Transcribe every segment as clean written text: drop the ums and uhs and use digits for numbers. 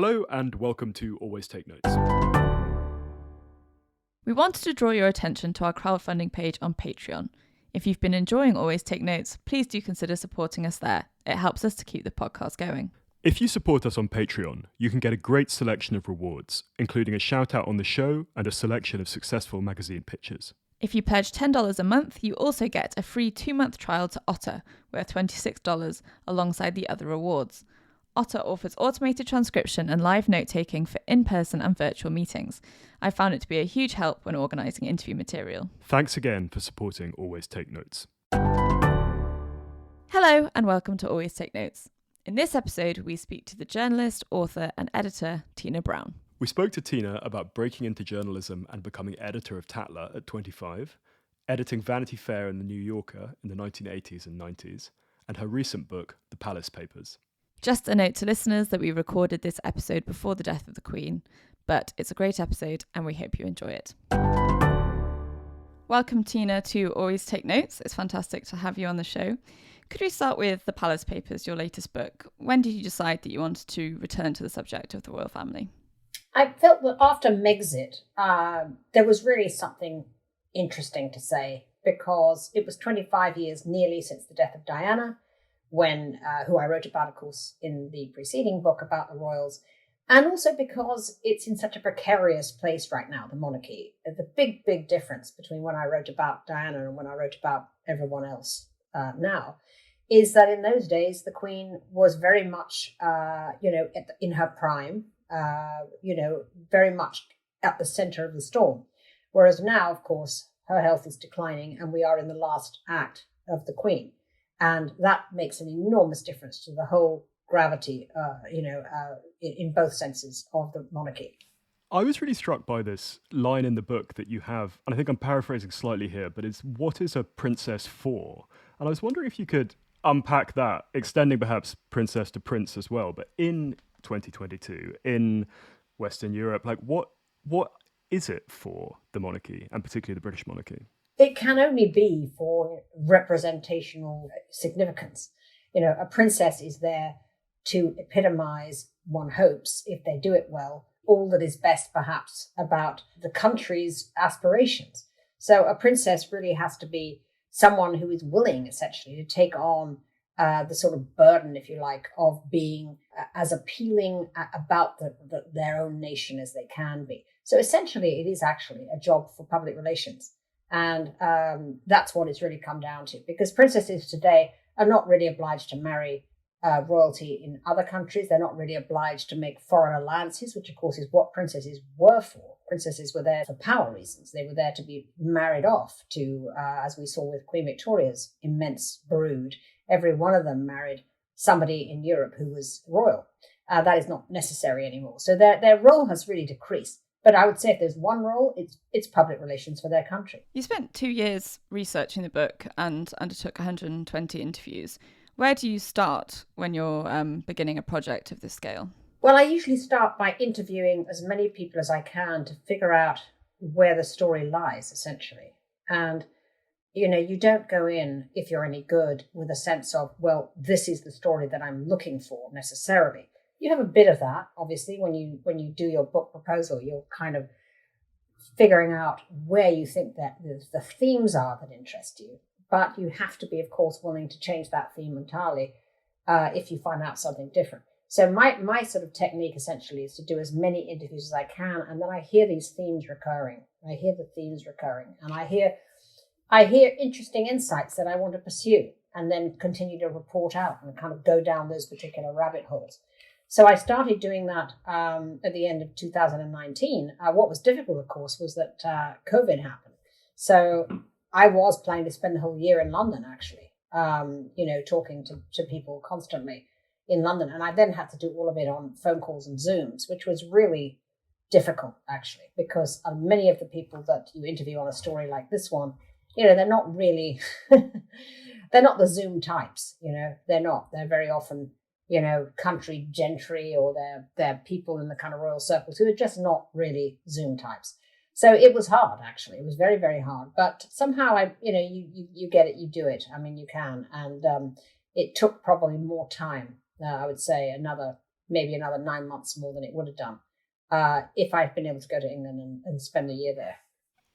Hello and welcome to Always Take Notes. We wanted to draw your attention to our crowdfunding page on Patreon. If you've been enjoying Always Take Notes, please do consider supporting us there. It helps us to keep the podcast going. If you support us on Patreon, you can get a great selection of rewards, including a shout out on the show and a selection of successful magazine pictures. If you pledge $10 a month, you also get a free 2-month trial to Otter, worth $26, alongside the other rewards. Otter offers automated transcription and live note-taking for in-person and virtual meetings. I found it to be a huge help when organising interview material. Thanks again for supporting Always Take Notes. Hello and welcome to Always Take Notes. In this episode, we speak to the journalist, author and editor Tina Brown. We spoke to Tina about breaking into journalism and becoming editor of Tatler at 25, editing Vanity Fair and The New Yorker in the 1980s and 90s, and her recent book, The Palace Papers. Just a note to listeners that we recorded this episode before the death of the Queen, but it's a great episode and we hope you enjoy it. Welcome, Tina, to Always Take Notes. It's fantastic to have you on the show. Could we start with The Palace Papers, your latest book? When did you decide that you wanted to return to the subject of the royal family? I felt that after Megxit, there was really something interesting to say, because it was 25 years nearly since the death of Diana, who I wrote about, of course, in the preceding book about the royals, and also because it's in such a precarious place right now, the monarchy. The big, big difference between when I wrote about Diana and when I wrote about everyone else now is that in those days, the Queen was very much, in her prime, very much at the center of the storm. Whereas now, of course, her health is declining and we are in the last act of the Queen. And that makes an enormous difference to the whole gravity, in both senses of the monarchy. I was really struck by this line in the book that you have, and I think I'm paraphrasing slightly here, but it's "what is a princess for?" And I was wondering if you could unpack that, extending perhaps princess to prince as well, but in 2022, in Western Europe, like what is it for the monarchy, and particularly the British monarchy? It can only be for representational significance. A princess is there to epitomize, one hopes, if they do it well, all that is best perhaps about the country's aspirations. So a princess really has to be someone who is willing, essentially, to take on the sort of burden, if you like, of being as appealing about their own nation as they can be. So essentially, it is actually a job for public relations. And that's what it's really come down to, because princesses today are not really obliged to marry royalty in other countries. They're not really obliged to make foreign alliances, which, of course, is what princesses were for. Princesses were there for power reasons. They were there to be married off to, as we saw with Queen Victoria's immense brood. Every one of them married somebody in Europe who was royal. That is not necessary anymore. So their role has really decreased. But I would say if there's one role, it's public relations for their country. You spent 2 years researching the book and undertook 120 interviews. Where do you start when you're beginning a project of this scale? Well, I usually start by interviewing as many people as I can to figure out where the story lies, essentially. And, you don't go in, if you're any good, with a sense of, well, this is the story that I'm looking for necessarily. You have a bit of that, obviously, when you do your book proposal. You're kind of figuring out where you think that the themes are that interest you. But you have to be, of course, willing to change that theme entirely if you find out something different. So my sort of technique, essentially, is to do as many interviews as I can, and then I hear these themes recurring. And I hear interesting insights that I want to pursue, and then continue to report out and kind of go down those particular rabbit holes. So I started doing that at the end of 2019. What was difficult, of course, was that COVID happened. So I was planning to spend the whole year in London, actually, talking to people constantly in London. And I then had to do all of it on phone calls and Zooms, which was really difficult, actually, because many of the people that you interview on a story like this one, they're not really, they're not the Zoom types, they're not. They're very often country gentry, or they're people in the kind of royal circles who are just not really Zoom types. So it was hard, actually. It was very, very hard. But somehow, you get it, you do it. I mean, you can. And it took probably more time, I would say, another maybe another 9 months more than it would have done if I'd been able to go to England and spend a year there.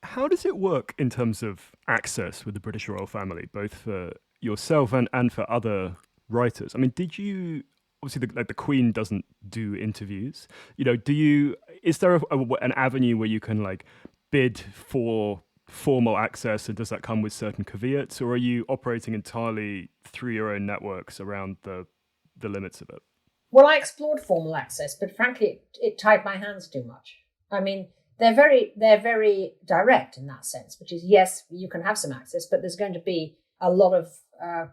How does it work in terms of access with the British royal family, both for yourself and for other writers? I mean, did you obviously the Queen doesn't do interviews? Is there an avenue where you can like bid for formal access, and does that come with certain caveats, or are you operating entirely through your own networks around the limits of it? Well, I explored formal access, but frankly, it tied my hands too much. I mean, they're very direct in that sense, which is, yes, you can have some access, but there's going to be a lot of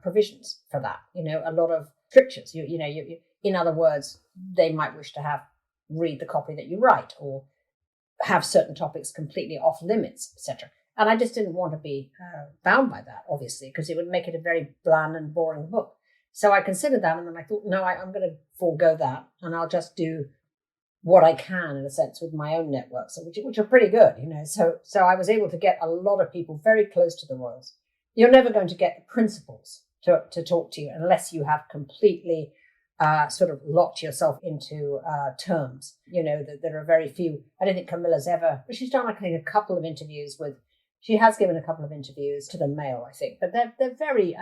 provisions for that. A lot of strictures. In other words, they might wish to read the copy that you write, or have certain topics completely off limits, etc. And I just didn't want to be bound by that, obviously, because it would make it a very bland and boring book. So I considered that, and then I thought, no, I'm going to forego that, and I'll just do what I can, in a sense, with my own networks, which are pretty good, So I was able to get a lot of people very close to the royals. You're never going to get the principals to talk to you unless you have completely sort of locked yourself into terms. There are very few. I don't think Camilla's ever, but she's done, I think, a couple of interviews with. She has given a couple of interviews to the Mail, I think, but they're very,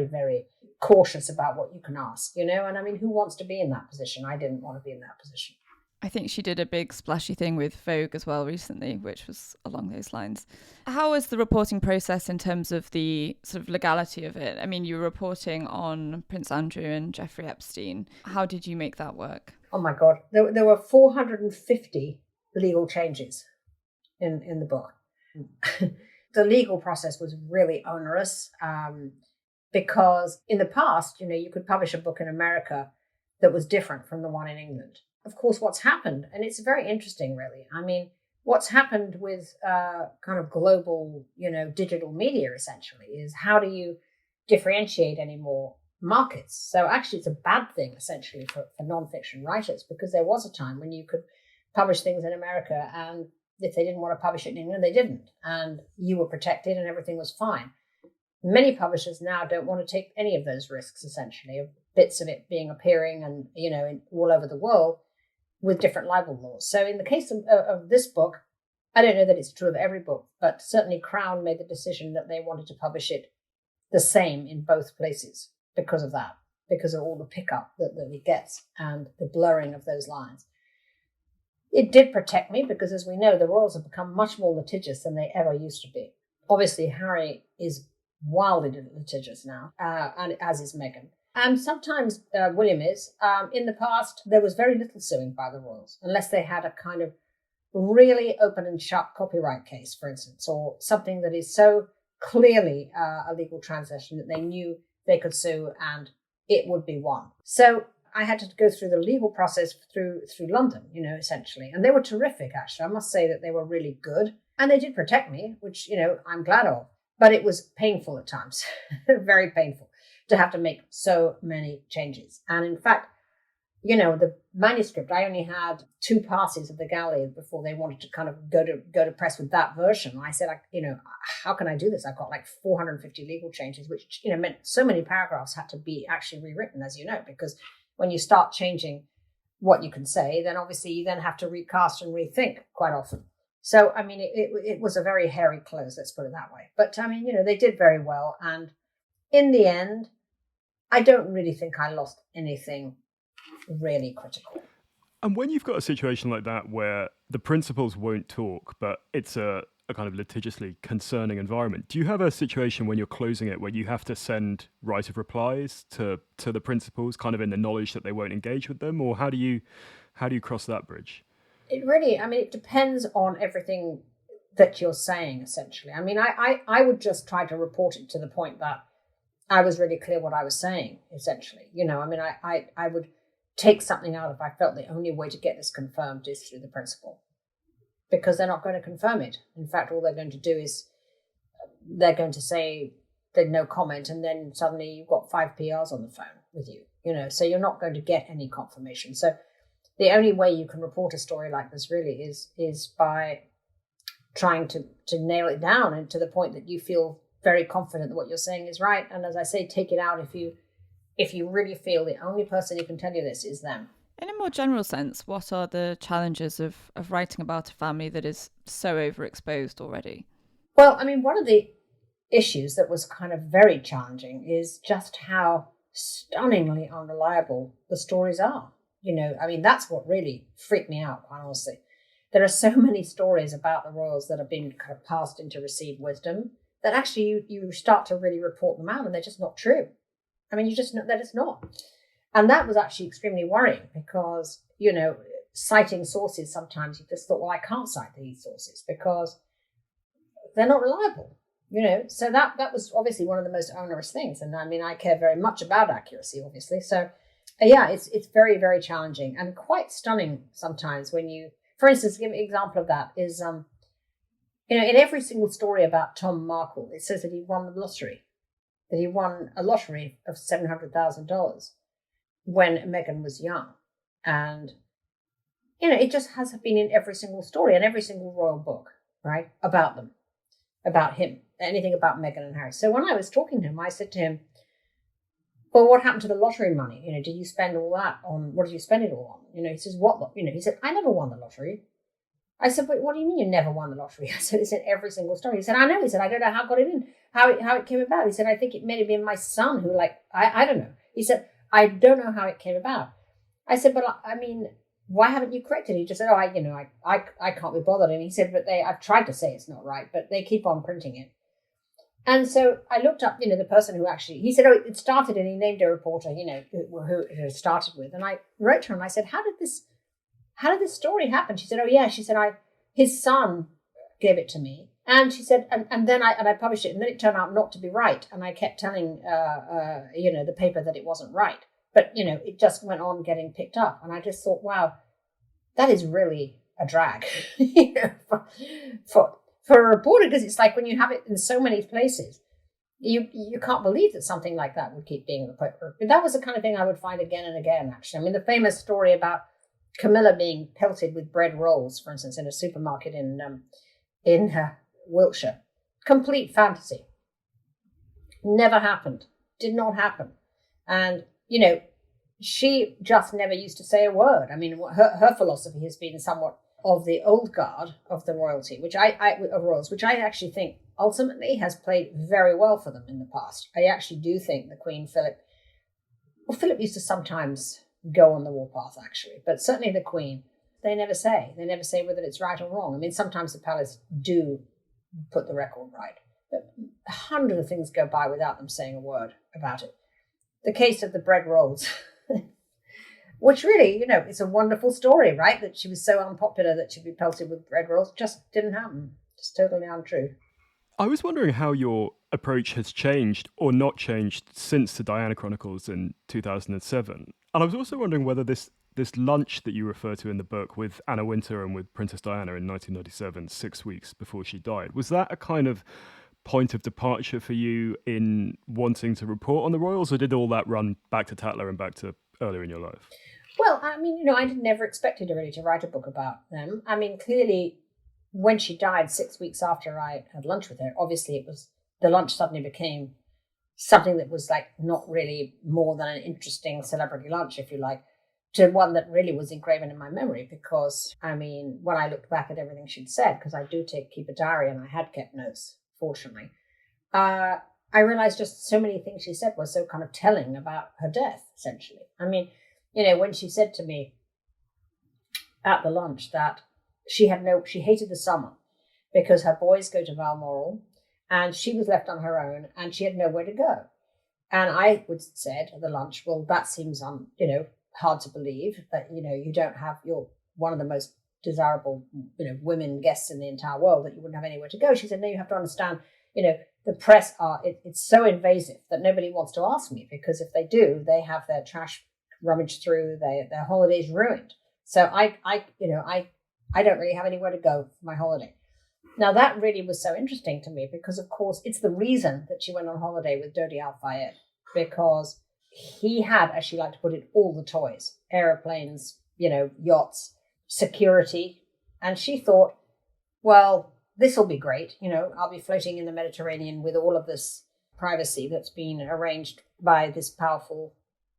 very cautious about what you can ask, and I mean, who wants to be in that position? I didn't want to be in that position. I think she did a big splashy thing with Vogue as well recently, which was along those lines. How was the reporting process in terms of the sort of legality of it? I mean, you were reporting on Prince Andrew and Jeffrey Epstein. How did you make that work? Oh my God, there were 450 legal changes in the book. The legal process was really onerous because in the past, you could publish a book in America that was different from the one in England. Of course, what's happened, and it's very interesting, really. I mean, what's happened with kind of global, digital media, essentially, is how do you differentiate any more markets? So actually, it's a bad thing, essentially, for nonfiction writers, because there was a time when you could publish things in America, and if they didn't want to publish it in England, they didn't. And you were protected and everything was fine. Many publishers now don't want to take any of those risks, essentially, of bits of it appearing and, all over the world with different libel laws. So in the case of this book, I don't know that it's true of every book, but certainly Crown made the decision that they wanted to publish it the same in both places because of that, because of all the pickup that it gets and the blurring of those lines. It did protect me because, as we know, the royals have become much more litigious than they ever used to be. Obviously, Harry is wildly litigious now, and as is Meghan. And sometimes William is. In the past, there was very little suing by the royals, unless they had a kind of really open and shut copyright case, for instance, or something that is so clearly a legal transaction that they knew they could sue and it would be won. So I had to go through the legal process through London, essentially. And they were terrific, actually. I must say that they were really good. And they did protect me, which, I'm glad of. But it was painful at times, very painful, to have to make so many changes. And in fact, the manuscript, I only had 2 passes of the galley before they wanted to kind of go to press with that version. I said, how can I do this? I've got like 450 legal changes, which, meant so many paragraphs had to be actually rewritten, as you know, because when you start changing what you can say, then obviously you then have to recast and rethink quite often. So, I mean, it was a very hairy close, let's put it that way. But, I mean, they did very well. And in the end, I don't really think I lost anything really critical. And when you've got a situation like that where the principals won't talk, but it's a kind of litigiously concerning environment, do you have a situation when you're closing it where you have to send right of replies to the principals, kind of in the knowledge that they won't engage with them? Or how do you cross that bridge? It depends on everything that you're saying, essentially. I mean, I would just try to report it to the point that I was really clear what I was saying, essentially. I would take something out if I felt the only way to get this confirmed is through the principal, because they're not going to confirm it. In fact, all they're going to do is they're going to say there's no comment, and then suddenly you've got 5 PRs on the phone with you, so you're not going to get any confirmation. So the only way you can report a story like this really is by trying to nail it down and to the point that you feel very confident that what you're saying is right. And as I say, take it out if you really feel the only person who can tell you this is them. In a more general sense, what are the challenges of writing about a family that is so overexposed already? Well, I mean, one of the issues that was kind of very challenging is just how stunningly unreliable the stories are. I mean, that's what really freaked me out, quite honestly. There are so many stories about the royals that have been kind of passed into received wisdom that actually you start to really report them out and they're just not true. I mean, they're just not. And that was actually extremely worrying because, citing sources, sometimes you just thought, well, I can't cite these sources because they're not reliable. So that was obviously one of the most onerous things. And I mean, I care very much about accuracy, obviously. So yeah, it's very, very challenging and quite stunning sometimes when you, for instance, give an example of that is, in every single story about Tom Markle, it says that he won the lottery, that he won a lottery of $700,000 when Meghan was young. And, it just has been in every single story and every single royal book, right, about them, about him, anything about Meghan and Harry. So when I was talking to him, I said to him, well, what happened to the lottery money? Did you spend all that on, what did you spend it all on? He says, what? He said, I never won the lottery. I said, but what do you mean you never won the lottery? I said, it's in every single story. He said, I know. He said, I don't know how I got it in, how it came about. He said, I think it may have been my son who I don't know. He said, I don't know how it came about. I said, but I mean, why haven't you corrected it? He just said, I can't be bothered. And he said, but I've tried to say it's not right, but they keep on printing it. And so I looked up, the person who actually, he said, it started, and he named a reporter, who it started with. And I wrote to her and I said, how did this story happen? She said, oh yeah. She said, his son gave it to me. And she said, and then I published it, and then it turned out not to be right. And I kept telling, the paper that it wasn't right. But, it just went on getting picked up. And I just thought, wow, that is really a drag, for a reporter, because it's like when you have it in so many places, you can't believe that something like that would keep being reported. But that was the kind of thing I would find again and again, actually. I mean, the famous story about Camilla being pelted with bread rolls, for instance, in a supermarket in Wiltshire. Complete fantasy. Never happened. Did not happen. And, she just never used to say a word. I mean, her philosophy has been somewhat of the old guard of the royalty, which I actually think ultimately has played very well for them in the past. I actually do think the Queen, Philip used to sometimes go on the warpath, actually, but certainly the Queen, they never say whether it's right or wrong. I mean, sometimes the palace do put the record right, but 100 of things go by without them saying a word about it. The case of the bread rolls, which really, it's a wonderful story, right? That she was so unpopular that she'd be pelted with bread rolls, just didn't happen. Just totally untrue. I was wondering how your approach has changed or not changed since the Diana Chronicles in 2007. And I was also wondering whether this lunch that you refer to in the book with Anna Wintour and with Princess Diana in 1997, 6 weeks before she died, was that a kind of point of departure for you in wanting to report on the royals, or did all that run back to Tatler and back to earlier in your life? Well, I mean, I never expected really to write a book about them. I mean, clearly, when she died 6 weeks after I had lunch with her, obviously the lunch suddenly became something that was like not really more than an interesting celebrity lunch, if you like, to one that really was engraven in my memory. Because, I mean, when I looked back at everything she'd said, because I do keep a diary and I had kept notes, fortunately, I realized just so many things she said were so kind of telling about her death, essentially. I mean, when she said to me at the lunch that she hated the summer because her boys go to Balmoral and she was left on her own and she had nowhere to go. And I said at the lunch, well, that seems, hard to believe that, you don't have, you're one of the most desirable, women guests in the entire world, that you wouldn't have anywhere to go. She said, no, you have to understand, the press it's so invasive that nobody wants to ask me, because if they do, they have their trash rummaged through, their holidays ruined. So I don't really have anywhere to go for my holiday. Now that really was so interesting to me because, of course, it's the reason that she went on holiday with Dodi Al-Fayed, because he had, as she liked to put it, all the toys, aeroplanes, yachts, security. And she thought, well, this will be great. I'll be floating in the Mediterranean with all of this privacy that's been arranged by this powerful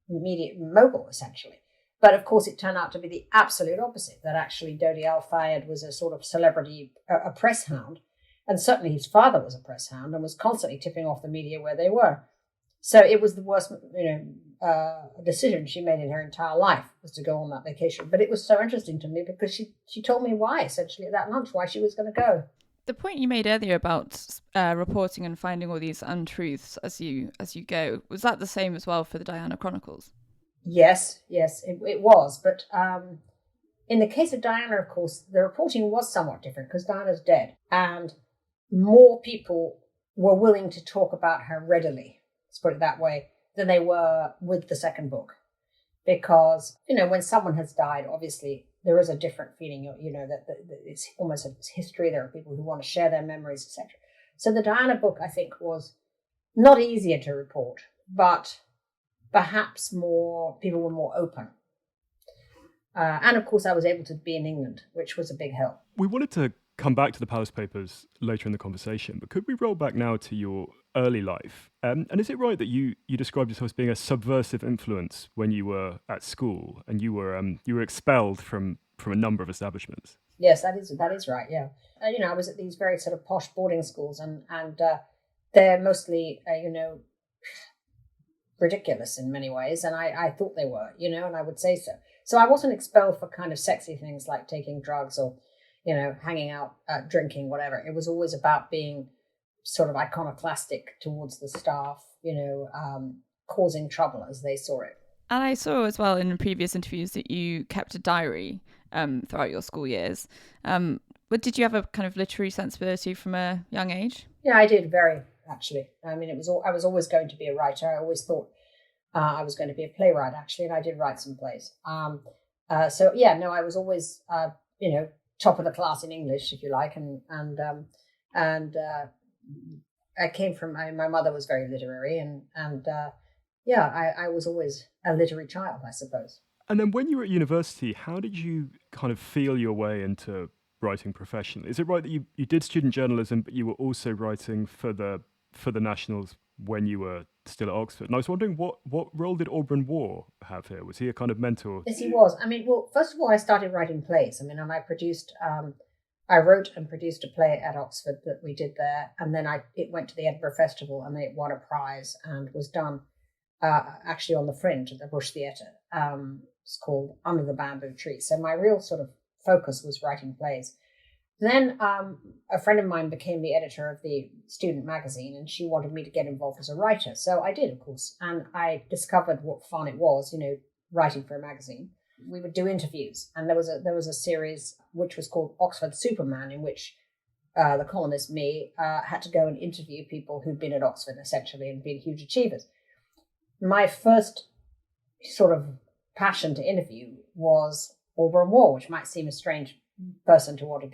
media mogul, essentially. But of course, it turned out to be the absolute opposite, that actually Dodi Al-Fayed was a sort of celebrity, a press hound. And certainly his father was a press hound and was constantly tipping off the media where they were. So it was the worst, decision she made in her entire life, was to go on that vacation. But it was so interesting to me because she told me why, essentially, at that lunch, why she was going to go. The point you made earlier about reporting and finding all these untruths as you go, was that the same as well for the Diana Chronicles? Yes, it was. But in the case of Diana, of course, the reporting was somewhat different because Diana's dead. And more people were willing to talk about her readily, let's put it that way, than they were with the second book. Because, when someone has died, obviously, there is a different feeling, that it's almost a history. There are people who want to share their memories, etc. So the Diana book, I think, was not easier to report, but perhaps people were more open. And of course, I was able to be in England, which was a big help. We wanted to come back to the Palace Papers later in the conversation, but could we roll back now to your early life? And is it right that you described yourself as being a subversive influence when you were at school, and you were expelled from a number of establishments? Yes, that is right. Yeah, I was at these very sort of posh boarding schools, and they're mostly ridiculous in many ways, and I thought they were, and I would say so. So I wasn't expelled for kind of sexy things like taking drugs or hanging out, drinking, whatever. It was always about being sort of iconoclastic towards the staff, causing trouble as they saw it. And I saw as well in previous interviews that you kept a diary throughout your school years. But did you have a kind of literary sensibility from a young age? Yeah, I did, very, actually. I mean, I was always going to be a writer. I always thought I was going to be a playwright, actually, and I did write some plays. I was always, top of the class in English, if you like, and I came from. My mother was very literary, I was always a literary child, I suppose. And then when you were at university, how did you kind of feel your way into writing professionally? Is it right that you did student journalism, but you were also writing for the Nationals when you were still at Oxford? And I was wondering, what role did Auberon Waugh have here? Was he a kind of mentor? Yes, he was. I mean, well, first of all, I started writing plays. I mean, and I wrote and produced a play at Oxford that we did there, and then it went to the Edinburgh Festival, and it won a prize and was done actually on the Fringe at the Bush Theatre. It's called Under the Bamboo Tree. So my real sort of focus was writing plays. Then a friend of mine became the editor of the student magazine, and she wanted me to get involved as a writer. So I did, of course, and I discovered what fun it was, writing for a magazine. We would do interviews, and there was a series which was called Oxford Superman, in which the columnist, me, had to go and interview people who'd been at Oxford, essentially, and been huge achievers. My first sort of passion to interview was Auberon Waugh, which might seem a strange person to want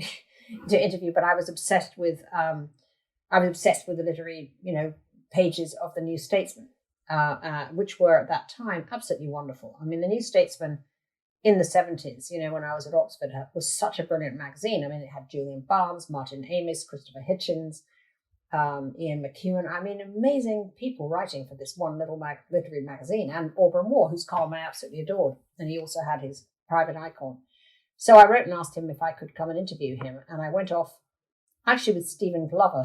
to interview, but I was obsessed with the literary, pages of the New Statesman, which were at that time absolutely wonderful. I mean, the New Statesman in the 70s, when I was at Oxford, was such a brilliant magazine. I mean, it had Julian Barnes, Martin Amis, Christopher Hitchens, Ian McEwan. I mean, amazing people writing for this one little literary magazine. And Auberon Waugh, whose column I absolutely adored. And he also had his private icon. So I wrote and asked him if I could come and interview him. And I went off actually with Stephen Glover,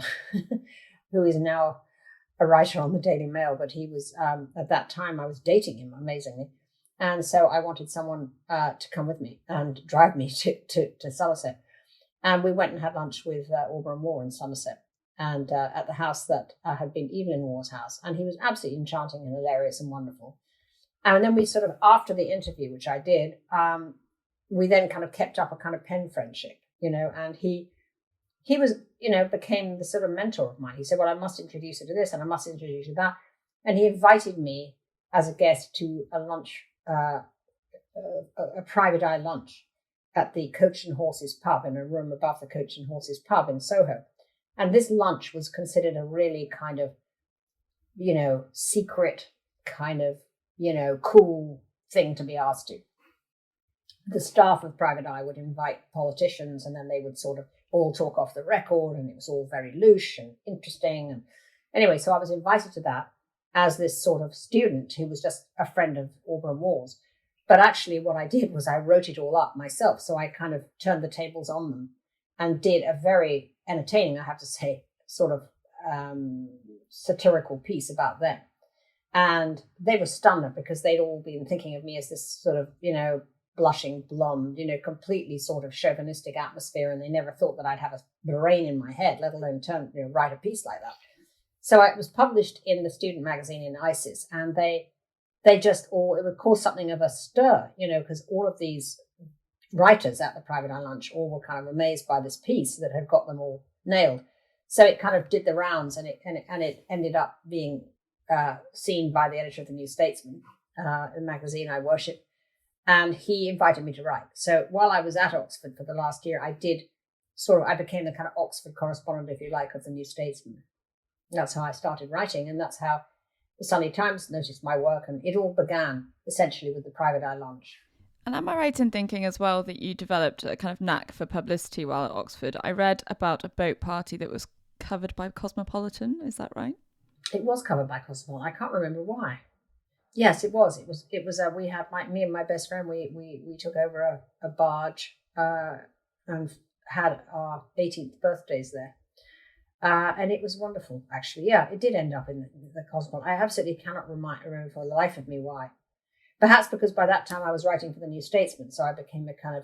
who is now a writer on the Daily Mail. But he was, at that time, I was dating him, amazingly. And so I wanted someone to come with me and drive me to Somerset. And we went and had lunch with Auberon Waugh in Somerset, and at the house that had been Evelyn Waugh's house. And he was absolutely enchanting and hilarious and wonderful. And then we sort of, after the interview, which I did, we then kind of kept up a kind of pen friendship, and he was, became the sort of mentor of mine. He said, well, I must introduce you to this and I must introduce you to that. And he invited me as a guest to a lunch, a private eye lunch at the Coach and Horses pub, in a room above the Coach and Horses pub in Soho. And this lunch was considered a really kind of, secret kind of, cool thing to be asked to. The staff of Private Eye would invite politicians, and then they would sort of all talk off the record, and it was all very louche and interesting. And anyway, so I was invited to that as this sort of student who was just a friend of Auberon Waugh's. But actually what I did was I wrote it all up myself. So I kind of turned the tables on them and did a very entertaining, I have to say, sort of satirical piece about them. And they were stunned because they'd all been thinking of me as this sort of, blushing blonde, completely sort of chauvinistic atmosphere. And they never thought that I'd have a brain in my head, let alone write a piece like that. So it was published in the student magazine in ISIS, and they just all, it would cause something of a stir, because all of these writers at the Private Eye Lunch all were kind of amazed by this piece that had got them all nailed. So it kind of did the rounds, and it ended up being seen by the editor of the New Statesman, a magazine I worship, and he invited me to write. So while I was at Oxford for the last year, I became the kind of Oxford correspondent, if you like, of the New Statesman. That's how I started writing, and that's how the Sunday Times noticed my work, and it all began essentially with the Private Eye Lunch. And am I right in thinking as well that you developed a kind of knack for publicity while at Oxford? I read about a boat party that was covered by Cosmopolitan. Is that right? It was covered by Cosmopolitan. I can't remember why. Yes, it was. It was. We had me and my best friend. We took over a barge and had our 18th birthdays there, and it was wonderful. Actually, yeah, it did end up in the Cosmopolitan. I absolutely cannot remember for the life of me why. Perhaps because by that time I was writing for the New Statesman, so I became a kind of,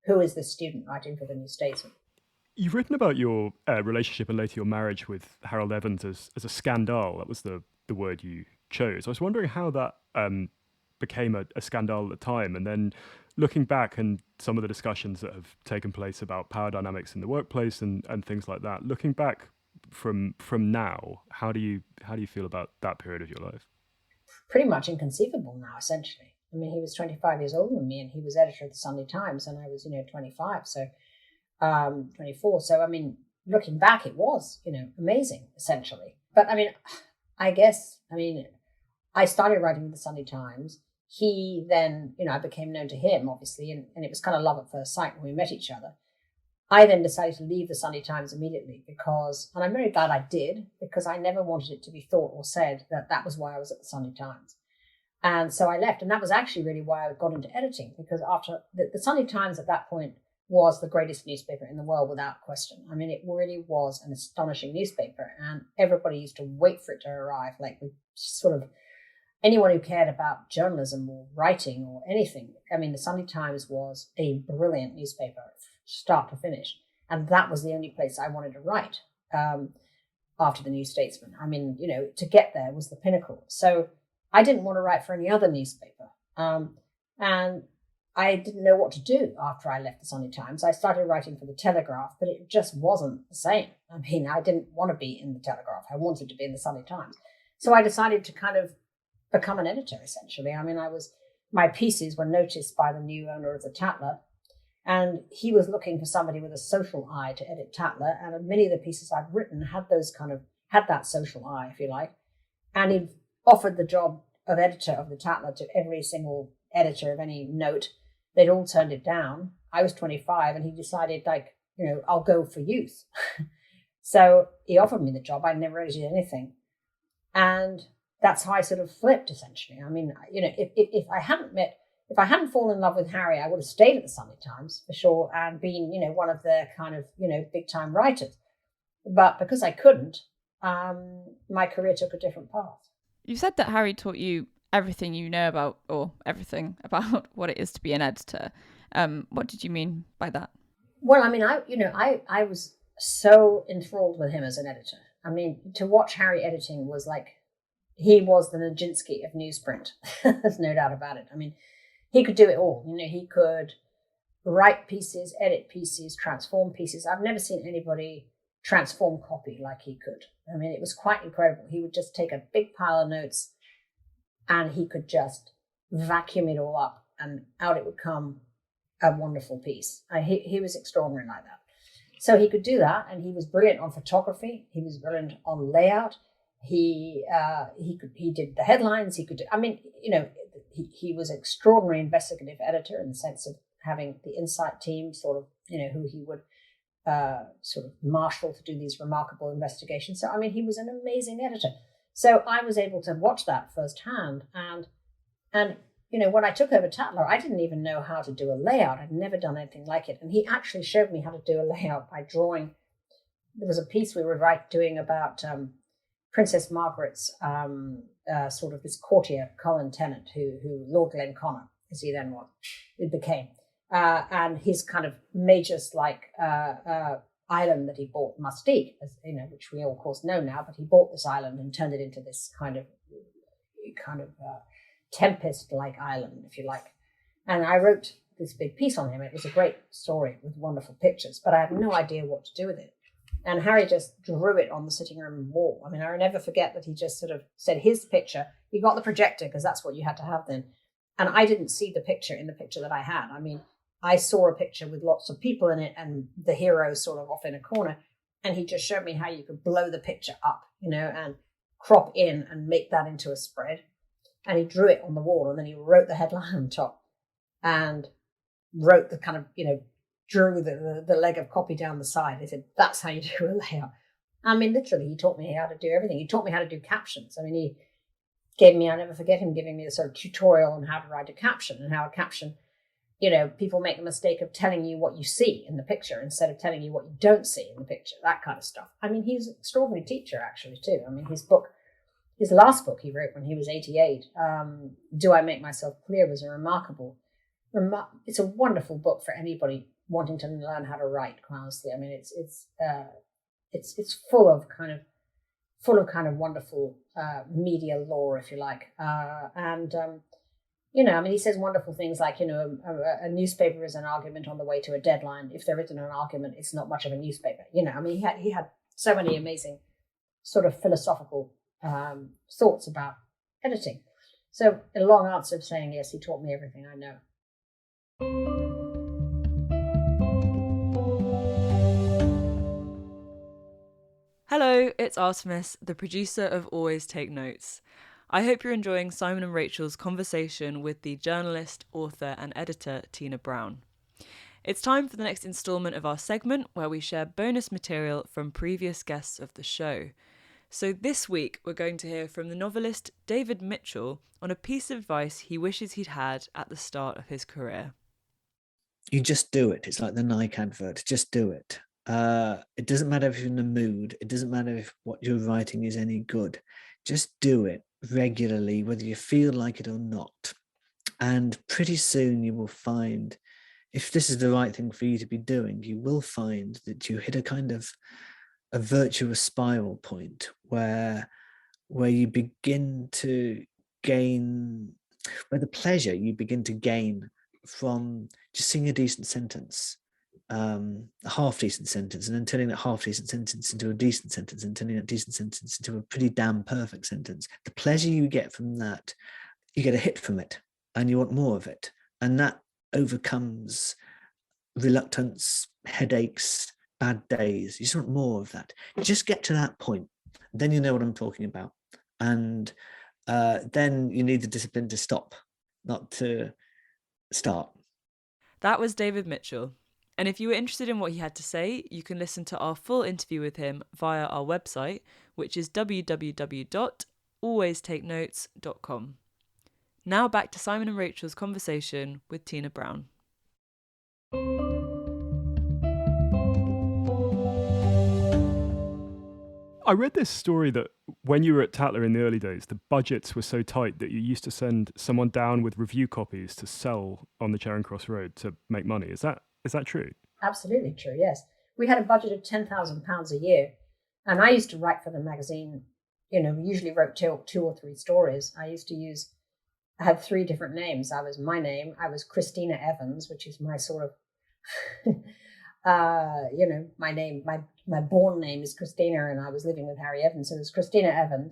who is this student writing for the New Statesman? You've written about your relationship and later your marriage with Harold Evans as a scandal. That was the word you chose. I was wondering how that became a scandal at the time, and then looking back and some of the discussions that have taken place about power dynamics in the workplace and things like that. Looking back from now, how do you feel about that period of your life? Pretty much inconceivable now, essentially. I mean, he was 25 years older than me, and he was editor of the Sunday Times, and I was 25, so 24. So I mean, looking back, it was amazing, essentially. But I mean, I started writing for the Sunday Times. He then, I became known to him, obviously, and it was kind of love at first sight when we met each other. I then decided to leave the Sunday Times immediately and I'm very glad I did, because I never wanted it to be thought or said that was why I was at the Sunday Times. And so I left, and that was actually really why I got into editing, because after the Sunday Times at that point was the greatest newspaper in the world without question. I mean, it really was an astonishing newspaper, and everybody used to wait for it to arrive, like with sort of anyone who cared about journalism or writing or anything. I mean, the Sunday Times was a brilliant newspaper, start to finish. And that was the only place I wanted to write after the New Statesman. I mean, to get there was the pinnacle. So I didn't want to write for any other newspaper. And I didn't know what to do after I left the Sunday Times. I started writing for the Telegraph, but it just wasn't the same. I mean, I didn't want to be in the Telegraph. I wanted to be in the Sunday Times. So I decided to kind of become an editor, essentially. I mean, my pieces were noticed by the new owner of the Tatler, and he was looking for somebody with a social eye to edit Tatler. And many of the pieces I'd written had that social eye, if you like. And he offered the job of editor of the Tatler to every single editor of any note. They'd all turned it down. I was 25, and he decided, I'll go for youth. So he offered me the job. I'd never edited anything. And that's how I sort of flipped, essentially. I mean, if I hadn't fallen in love with Harry, I would have stayed at the Sunday Times for sure and been, one of their kind of, big time writers. But because I couldn't, my career took a different path. You said that Harry taught you everything you know about, or everything about what it is to be an editor. What did you mean by that? Well, I mean, I was so enthralled with him as an editor. I mean, to watch Harry editing was like, he was the Nijinsky of newsprint. There's no doubt about it. I mean, he could do it all. He could write pieces, edit pieces, transform pieces. I've never seen anybody transform copy like he could. I mean, it was quite incredible. He would just take a big pile of notes and he could just vacuum it all up, and out it would come a wonderful piece. He was extraordinary like that. So he could do that, and he was brilliant on photography. He was brilliant on layout. He did the headlines. He was an extraordinary investigative editor in the sense of having the Insight team sort of, who he would sort of marshal to do these remarkable investigations. So, I mean, he was an amazing editor. So I was able to watch that firsthand. And when I took over Tatler, I didn't even know how to do a layout. I'd never done anything like it. And he actually showed me how to do a layout by drawing. There was a piece we were doing about Princess Margaret's sort of this courtier, Colin Tennant, who Lord Glenconner, as he then was, it became. And his kind of majors like island that he bought, Mustique, as which we all of course know now, but he bought this island and turned it into this kind of Tempest-like island, if you like. And I wrote this big piece on him. It was a great story with wonderful pictures, but I had no idea what to do with it. And Harry just drew it on the sitting room wall. I mean, I'll never forget that he just sort of said, here's the picture. He got the projector, because that's what you had to have then. And I didn't see the picture in the picture that I had. I mean, I saw a picture with lots of people in it and the hero sort of off in a corner. And he just showed me how you could blow the picture up, and crop in and make that into a spread. And he drew it on the wall, and then he wrote the headline on top and wrote the kind of, drew the leg of copy down the side. He said, that's how you do a layout. I mean, literally, he taught me how to do everything. He taught me how to do captions. I mean, he gave me, I'll never forget him giving me a sort of tutorial on how to write a caption, and how a caption, people make the mistake of telling you what you see in the picture instead of telling you what you don't see in the picture, that kind of stuff. I mean, he's an extraordinary teacher, actually, too. I mean, his last book he wrote when he was 88, Do I Make Myself Clear, was a remarkable, it's a wonderful book for anybody wanting to learn how to write, quite honestly. I mean, it's full of kind of wonderful media lore, if you like. I mean, he says wonderful things like, a newspaper is an argument on the way to a deadline. If there isn't an argument, it's not much of a newspaper. I mean, he had so many amazing sort of philosophical thoughts about editing. So a long answer of saying, yes, he taught me everything I know. Hello, it's Artemis, the producer of Always Take Notes. I hope you're enjoying Simon and Rachel's conversation with the journalist, author and editor Tina Brown. It's time for the next instalment of our segment where we share bonus material from previous guests of the show. So this week we're going to hear from the novelist David Mitchell on a piece of advice he wishes he'd had at the start of his career. You just do it. It's like the Nike advert. Just do it. It doesn't matter if you're in the mood. It doesn't matter if what you're writing is any good. Just do it regularly, whether you feel like it or not. And pretty soon you will find, if this is the right thing for you to be doing, you will find that you hit a kind of a virtuous spiral point where you begin to gain, where the pleasure you begin to gain from just seeing a decent sentence, a half-decent sentence, and then turning that half-decent sentence into a decent sentence, and turning that decent sentence into a pretty damn perfect sentence. The pleasure you get from that, you get a hit from it, and you want more of it. And that overcomes reluctance, headaches, bad days. You just want more of that. Just get to that point. Then you know what I'm talking about. And then you need the discipline to stop, not to start. That was David Mitchell. And if you were interested in what he had to say, you can listen to our full interview with him via our website, which is www.alwaystakenotes.com. Now back to Simon and Rachel's conversation with Tina Brown. I read this story that when you were at Tatler in the early days, the budgets were so tight that you used to send someone down with review copies to sell on the Charing Cross Road to make money. Is that true? Absolutely true, yes. We had a budget of £10,000 a year, and I used to write for the magazine. We usually wrote two or three stories. I had three different names. I was Christina Evans, which is my sort of, my name, my born name is Christina, and I was living with Harry Evans. So it was Christina Evans.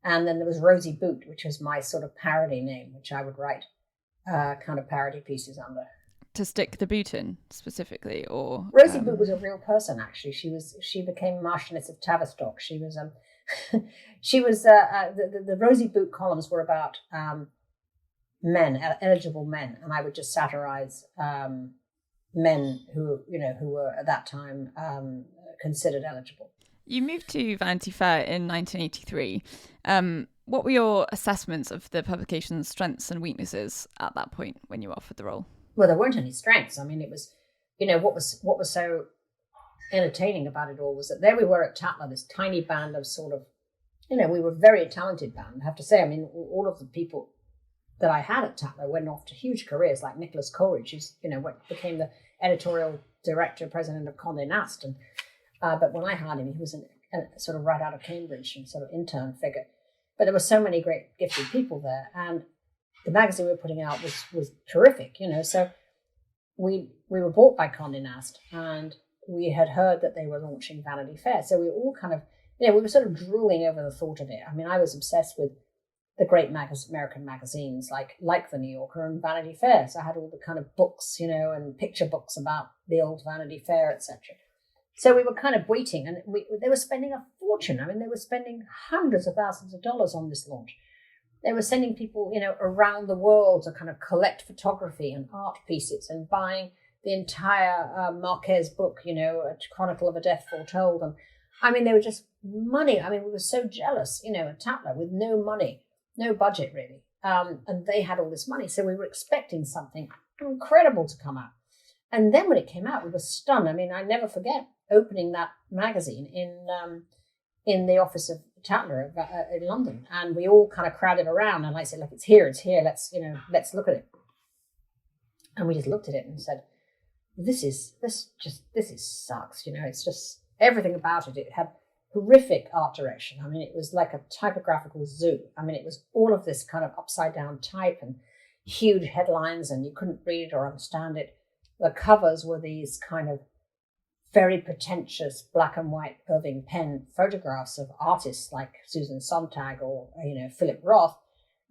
And then there was Rosie Boot, which was my sort of parody name, which I would write kind of parody pieces under. To stick the boot in specifically, or Rosie Boot was a real person, actually. She became Marchioness of Tavistock. She was the Rosie Boot columns were about men, eligible men, and I would just satirize men who were at that time considered eligible. You moved to Vanity Fair in 1983. what were your assessments of the publication's strengths and weaknesses at that point when you were offered the role? Well, there weren't any strengths. I mean, it was, what was so entertaining about it all was that there we were at Tatler, this tiny band of sort of, we were a very talented band, I have to say. I mean, all of the people that I had at Tatler went off to huge careers, like Nicholas Coleridge, who's, became the editorial director, president of Condé Nast. And, but when I hired him, he was a sort of right out of Cambridge and sort of intern figure. But there were so many great gifted people there. And the magazine we were putting out was terrific, So we were bought by Condé Nast, and we had heard that they were launching Vanity Fair. So we were all kind of, we were sort of drooling over the thought of it. I mean, I was obsessed with the great American magazines like the New Yorker and Vanity Fair. So I had all the kind of books, and picture books about the old Vanity Fair, etc. So we were kind of waiting, and they were spending a fortune. I mean, they were spending hundreds of thousands of dollars on this launch. They were sending people, around the world to kind of collect photography and art pieces and buying the entire Marquez book, A Chronicle of a Death Foretold. And I mean, they were just money. I mean, we were so jealous, at Tatler with no money, no budget really. And they had all this money. So we were expecting something incredible to come out. And then when it came out, we were stunned. I mean, I never forget opening that magazine in the office of Tatler in London, and we all kind of crowded around, and I said, look, it's here, let's look at it. And we just looked at it and said, this sucks, it's just everything about it. It had horrific art direction. I mean, it was like a typographical zoo. I mean, it was all of this kind of upside down type and huge headlines, and you couldn't read it or understand it. The covers were these kind of very pretentious black and white Irving Penn photographs of artists like Susan Sontag or, Philip Roth.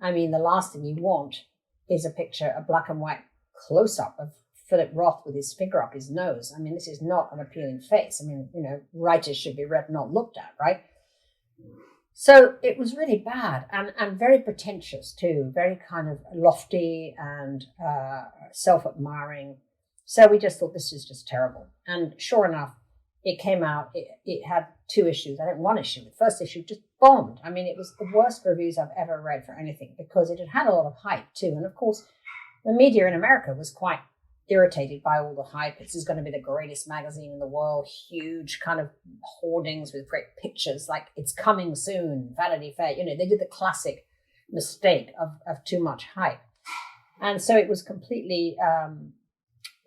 I mean, the last thing you want is a black and white close-up of Philip Roth with his finger up his nose. I mean, this is not an appealing face. I mean, writers should be read, not looked at, right? So it was really bad and very pretentious too, very kind of lofty and self-admiring. So we just thought, this is just terrible. And sure enough, it came out, it had 2 issues. I think 1 issue. The first issue just bombed. I mean, it was the worst reviews I've ever read for anything because it had had a lot of hype too. And of course, the media in America was quite irritated by all the hype. This is going to be the greatest magazine in the world, huge kind of hoardings with great pictures, like it's coming soon, Vanity Fair. They did the classic mistake of too much hype. And so it was completely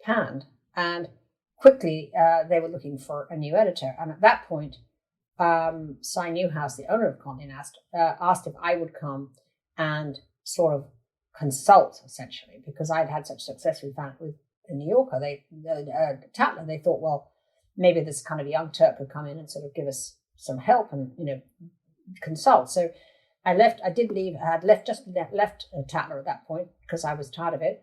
panned, and quickly they were looking for a new editor. And at that point, Cy Newhouse, the owner of Condé Nast, asked if I would come and sort of consult, essentially, because I'd had such success with the New Yorker. Tatler, they thought, well, maybe this kind of young Turk could come in and sort of give us some help and consult. So I left. I did leave. I had left Tatler at that point because I was tired of it.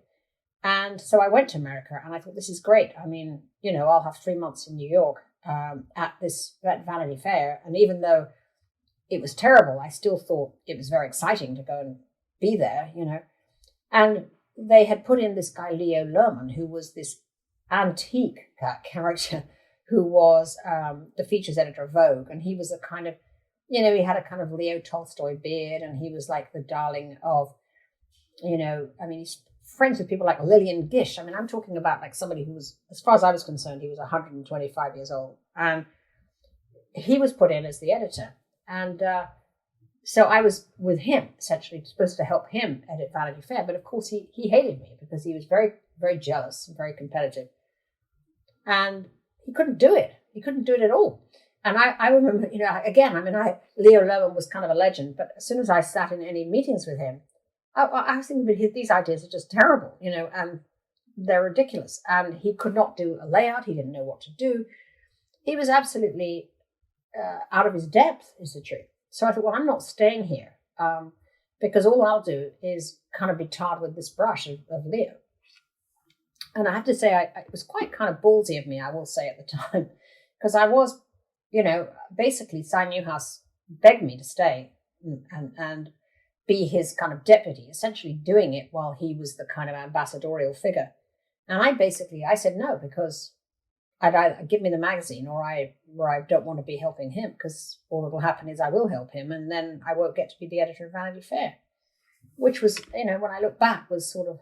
And so I went to America, and I thought, this is great. I mean, I'll have 3 months in New York at Vanity Fair. And even though it was terrible, I still thought it was very exciting to go and be there, And they had put in this guy, Leo Lerman, who was this antique character who was the features editor of Vogue. And he was a kind of, he had a kind of Leo Tolstoy beard, and he was like the darling of, he's friends with people like Lillian Gish. I mean, I'm talking about like somebody who was, as far as I was concerned, he was 125 years old. And he was put in as the editor. And so I was with him, essentially, supposed to help him edit Vanity Fair. But of course, he hated me because he was very, very jealous and very competitive. And he couldn't do it. He couldn't do it at all. And I remember, Leo Lerman was kind of a legend. But as soon as I sat in any meetings with him, I was thinking, these ideas are just terrible, and they're ridiculous. And he could not do a layout. He didn't know what to do. He was absolutely out of his depth, is the truth. So I thought, well, I'm not staying here because all I'll do is kind of be tarred with this brush of Leo. And I have to say, it was quite kind of ballsy of me, I will say, at the time, because I was, basically Cy Newhouse begged me to stay and be his kind of deputy, essentially doing it while he was the kind of ambassadorial figure. And I said no, because I'd either give me the magazine or I don't want to be helping him, because all that will happen is I will help him and then I won't get to be the editor of Vanity Fair, which was, when I look back, was sort of,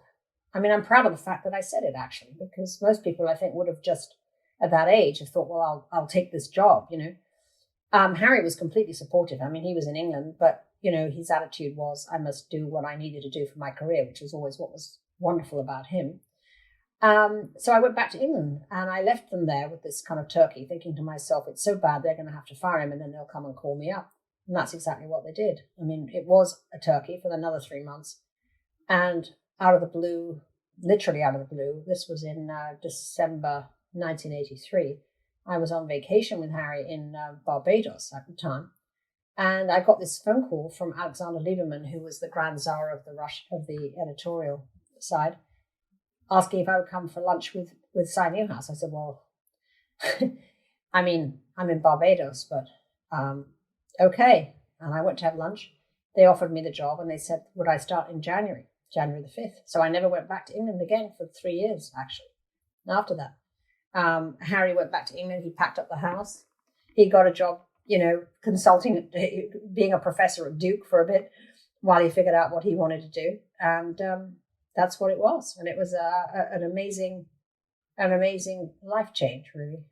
I'm proud of the fact that I said it, actually, because most people, I think, would have just at that age have thought, well, I'll take this job, Harry was completely supportive. He was in England, but, his attitude was, I must do what I needed to do for my career, which was always what was wonderful about him. So I went back to England and I left them there with this kind of turkey, thinking to myself, it's so bad they're going to have to fire him and then they'll come and call me up. And that's exactly what they did. It was a turkey for another 3 months. And out of the blue, literally out of the blue, this was in December 1983, I was on vacation with Harry in Barbados at the time. And I got this phone call from Alexander Lieberman, who was the Grand Tsar of the editorial side, asking if I would come for lunch with Cy Newhouse. I said, well, I'm in Barbados, but okay. And I went to have lunch. They offered me the job and they said, would I start in January the 5th? So I never went back to England again for 3 years, actually. And after that, Harry went back to England. He packed up the house. He got a job, consulting, being a professor at Duke for a bit while he figured out what he wanted to do. And that's what it was. And it was an amazing life change, really.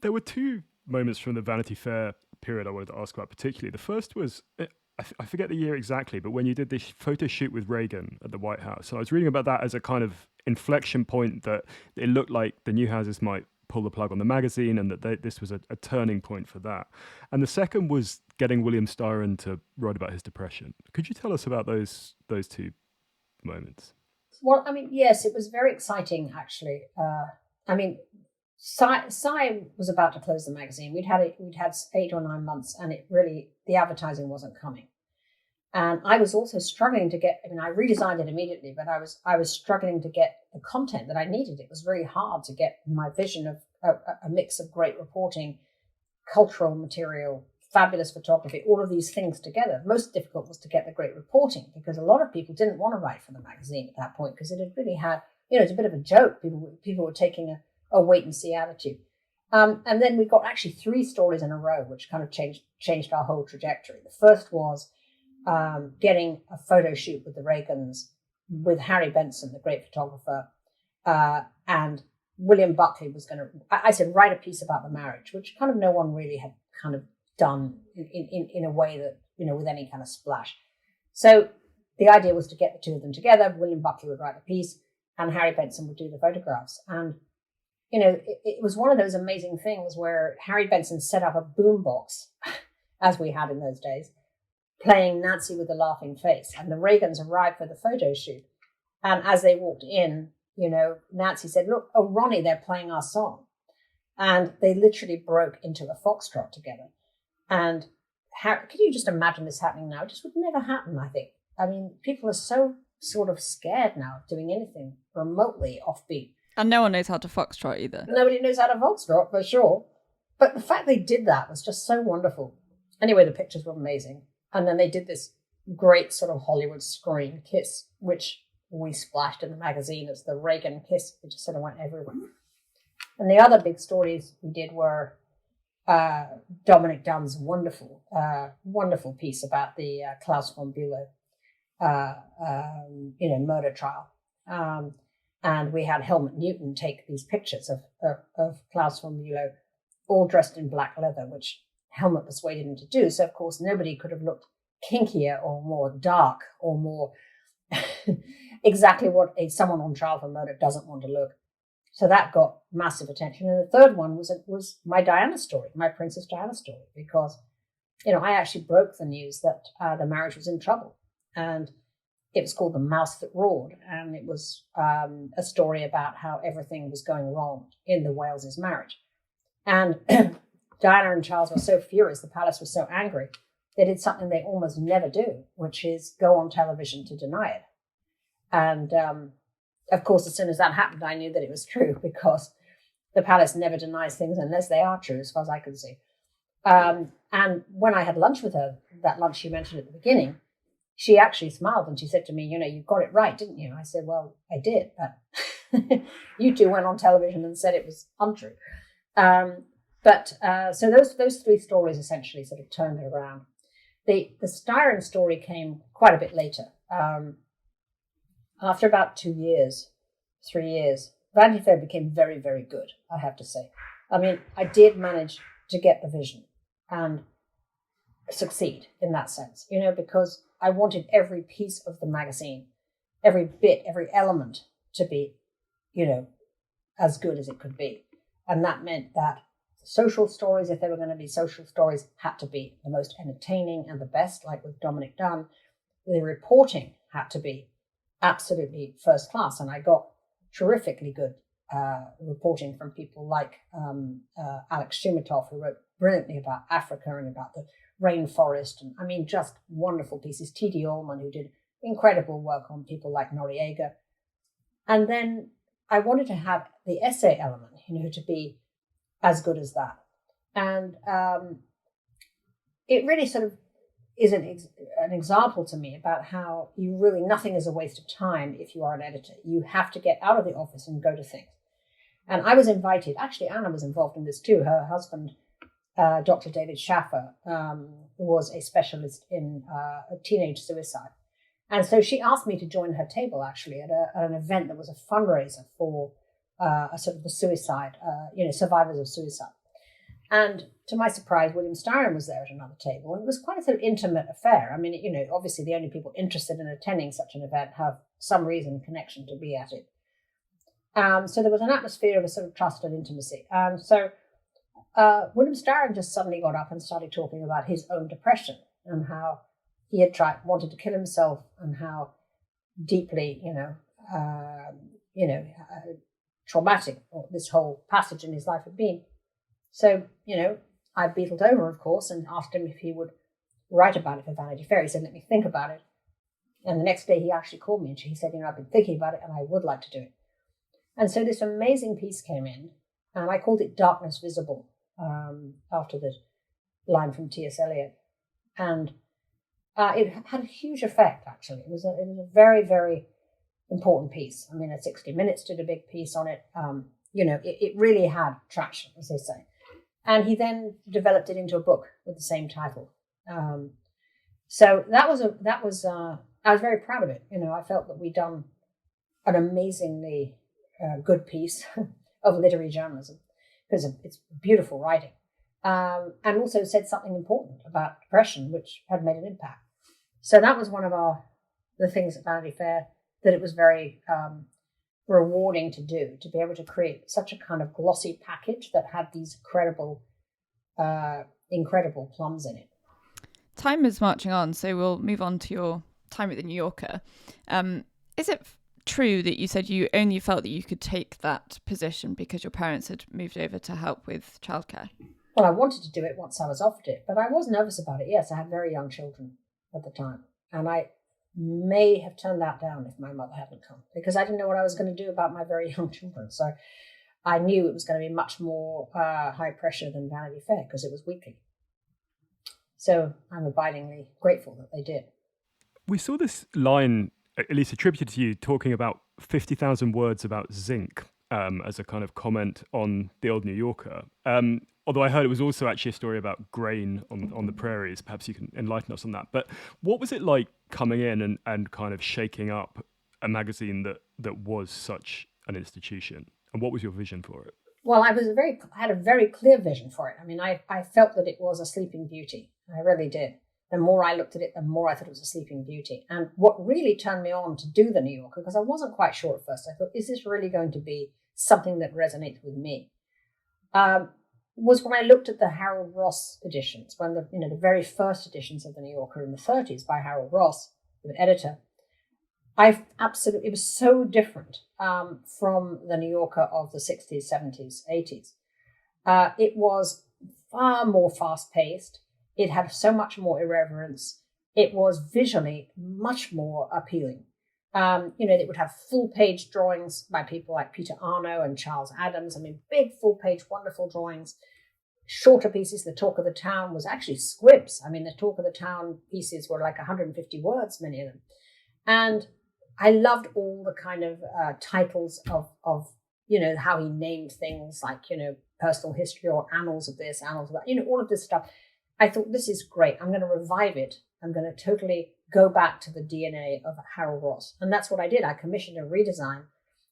There were two moments from the Vanity Fair period I wanted to ask about particularly. The first was, I forget the year exactly, but when you did this photo shoot with Reagan at the White House. And I was reading about that as a kind of inflection point, that it looked like the Newhouses might pull the plug on the magazine and that this was a turning point for that. And the second was getting William Styron to write about his depression. Could you tell us about those two moments? Well, yes, it was very exciting, actually. Cy was about to close the magazine. We'd had 8 or 9 months, and the advertising wasn't coming. And I was also struggling to get. I redesigned it immediately, but I was struggling to get the content that I needed. It was really hard to get my vision of a mix of great reporting, cultural material, fabulous photography, all of these things together. Most difficult was to get the great reporting, because a lot of people didn't want to write for the magazine at that point, because it had really had, it's a bit of a joke. People were taking a wait and see attitude. And then we got actually 3 stories in a row, which kind of changed our whole trajectory. The first was getting a photo shoot with the Reagans, with Harry Benson, the great photographer, and William Buckley was going to, I said, write a piece about the marriage, which kind of no one really had kind of done in a way that, with any kind of splash. So the idea was to get the two of them together. William Buckley would write the piece and Harry Benson would do the photographs. And, it was one of those amazing things where Harry Benson set up a boombox, as we had in those days, playing Nancy with a Laughing Face. And the Reagans arrived for the photo shoot. And as they walked in, Nancy said, look, oh, Ronnie, they're playing our song. And they literally broke into a foxtrot together. And can you just imagine this happening now? It just would never happen, I think. People are so sort of scared now of doing anything remotely offbeat. And no one knows how to foxtrot either. Nobody knows how to foxtrot, for sure. But the fact they did that was just so wonderful. Anyway, the pictures were amazing. And then they did this great sort of Hollywood screen kiss, which we splashed in the magazine as the Reagan kiss. It just sort of went everywhere. And the other big stories we did were Dominic Dunn's wonderful piece about the Klaus von Bülow, murder trial. And we had Helmut Newton take these pictures of Klaus von Bülow, all dressed in black leather, which Helmut persuaded him to do. So, of course, nobody could have looked kinkier or more dark or more exactly what someone on trial for murder doesn't want to look. So that got massive attention. And the third one was my Diana story, my Princess Diana story, because, I actually broke the news that the marriage was in trouble. And it was called The Mouse That Roared. And it was a story about how everything was going wrong in the Wales' marriage. And Diana and Charles were so furious, the palace was so angry, they did something they almost never do, which is go on television to deny it. And of course, as soon as that happened, I knew that it was true, because the palace never denies things unless they are true, as far as I could see. And when I had lunch with her, that lunch you mentioned at the beginning, she actually smiled and she said to me, you got it right, didn't you? I said, well, I did, but you two went on television and said it was untrue. So those three stories essentially sort of turned it around. The Styron story came quite a bit later. After about 2 years, 3 years, Vanity Fair became very, very good, I have to say. I mean, I did manage to get the vision and succeed in that sense, because I wanted every piece of the magazine, every bit, every element to be, as good as it could be. And that meant that social stories, if they were going to be social stories, had to be the most entertaining and the best, like with Dominic Dunn. The reporting had to be absolutely first class. And I got terrifically good reporting from people like Alex Shumatov, who wrote brilliantly about Africa and about the rainforest. And I mean, just wonderful pieces. T.D. Allman, who did incredible work on people like Noriega. And then I wanted to have the essay element, to be as good as that. And it really sort of is an example to me about how nothing is a waste of time if you are an editor. You have to get out of the office and go to things. And I was invited, actually Anna was involved in this too. Her husband, Dr. David Schaffer, was a specialist in teenage suicide. And so she asked me to join her table actually at an event that was a fundraiser for a sort of the suicide, survivors of suicide. And to my surprise, William Styron was there at another table. And it was quite a sort of intimate affair. I mean, obviously the only people interested in attending such an event have some reason, connection to be at it. So there was an atmosphere of a sort of trust and intimacy. So William Styron just suddenly got up and started talking about his own depression and how he had wanted to kill himself and how deeply, traumatic this whole passage in his life had been. So, I beetled over, of course, and asked him if he would write about it for Vanity Fair. He said, let me think about it. And the next day he actually called me and he said, I've been thinking about it and I would like to do it. And so this amazing piece came in and I called it Darkness Visible, after the line from T.S. Eliot. And it had a huge effect, actually. It was a very, very important piece. I mean, 60 Minutes did a big piece on it. It really had traction, as they say. And he then developed it into a book with the same title. So I was very proud of it. I felt that we'd done an amazingly good piece of literary journalism because it's beautiful writing. And also said something important about depression, which had made an impact. So that was one of the things at Vanity Fair that it was very rewarding to do, to be able to create such a kind of glossy package that had these incredible plums in it. Time is marching on, so we'll move on to your time at the New Yorker. Is it true that you said you only felt that you could take that position because your parents had moved over to help with childcare? Well, I wanted to do it once I was offered it, but I was nervous about it. Yes, I had very young children at the time, and I may have turned that down if my mother hadn't come, because I didn't know what I was going to do about my very young children. So I knew it was going to be much more high pressure than Vanity Fair because it was weekly. So I'm abidingly grateful that they did. We saw this line, at least attributed to you, talking about 50,000 words about zinc as a kind of comment on the old New Yorker. Although I heard it was also actually a story about grain on the prairies. Perhaps you can enlighten us on that. But what was it like coming in and kind of shaking up a magazine that was such an institution? And what was your vision for it? Well, I had a very clear vision for it. I mean, I felt that it was a sleeping beauty. I really did. The more I looked at it, the more I thought it was a sleeping beauty. And what really turned me on to do the New Yorker, because I wasn't quite sure at first, I thought, is this really going to be something that resonates with me? Was when I looked at the Harold Ross editions, when the very first editions of the New Yorker in the 30s by Harold Ross, the editor. It was so different from the New Yorker of the 60s, 70s, 80s. It was far more fast-paced. It had so much more irreverence. It was visually much more appealing. They would have full-page drawings by people like Peter Arno and Charles Adams. I mean, big full-page, wonderful drawings. Shorter pieces. The Talk of the Town was actually squibs. I mean, the Talk of the Town pieces were like 150 words, many of them. And I loved all the kind of titles of how he named things like, personal history or annals of this, annals of that, all of this stuff. I thought, this is great. I'm going to revive it. I'm going to totally go back to the DNA of Harold Ross. And that's what I did. I commissioned a redesign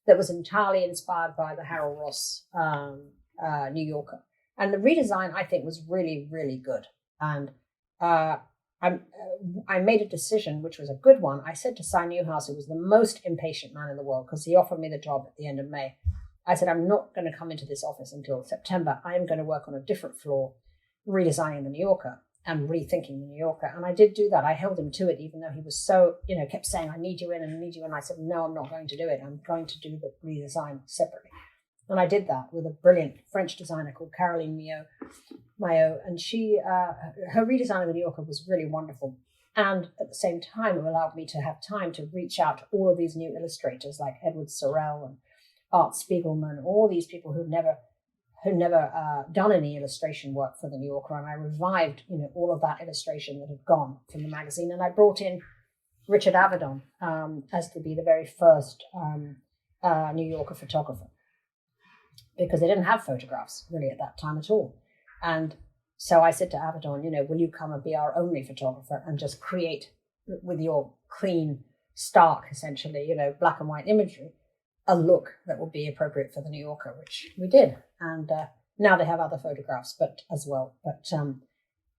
that was entirely inspired by the Harold Ross New Yorker. And the redesign, I think, was really, really good. And I made a decision, which was a good one. I said to Cy Newhouse, who was the most impatient man in the world, because he offered me the job at the end of May. I said, I'm not going to come into this office until September. I am going to work on a different floor, redesigning the New Yorker and rethinking the New Yorker. And I did do that. I held him to it, even though he was so, kept saying, I need you in and I need you in. I said, no, I'm not going to do it. I'm going to do the redesign separately. And I did that with a brilliant French designer called Caroline Maillot. And she, her redesign of the New Yorker was really wonderful. And at the same time, it allowed me to have time to reach out to all of these new illustrators like Edward Sorel and Art Spiegelman, all these people who'd never done any illustration work for the New Yorker. And I revived, all of that illustration that had gone from the magazine. And I brought in Richard Avedon as to be the very first New Yorker photographer, because they didn't have photographs really at that time at all. And so I said to Avedon, will you come and be our only photographer and just create with your clean, stark, essentially, black and white imagery, a look that would be appropriate for the New Yorker, which we did. And now they have other photographs as well. But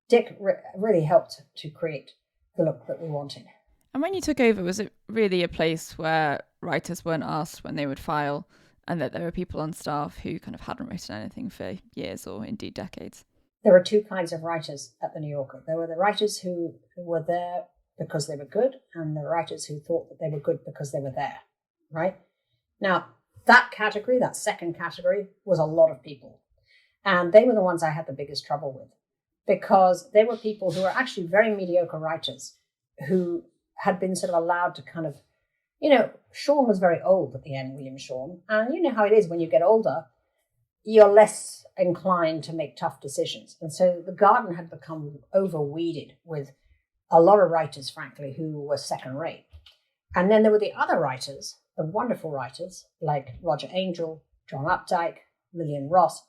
Dick really helped to create the look that we wanted. And when you took over, was it really a place where writers weren't asked when they would file, and that there were people on staff who kind of hadn't written anything for years or indeed decades? There were two kinds of writers at the New Yorker. There were the writers who were there because they were good, and the writers who thought that they were good because they were there, right? Now, that category, that second category, was a lot of people. And they were the ones I had the biggest trouble with, because they were people who were actually very mediocre writers who had been sort of allowed to kind of, Shawn was very old at the end, William Shawn. And you know how it is when you get older, you're less inclined to make tough decisions. And so the garden had become overweeded with a lot of writers, frankly, who were second rate. And then there were the other writers, the wonderful writers like Roger Angell, John Updike, Lillian Ross.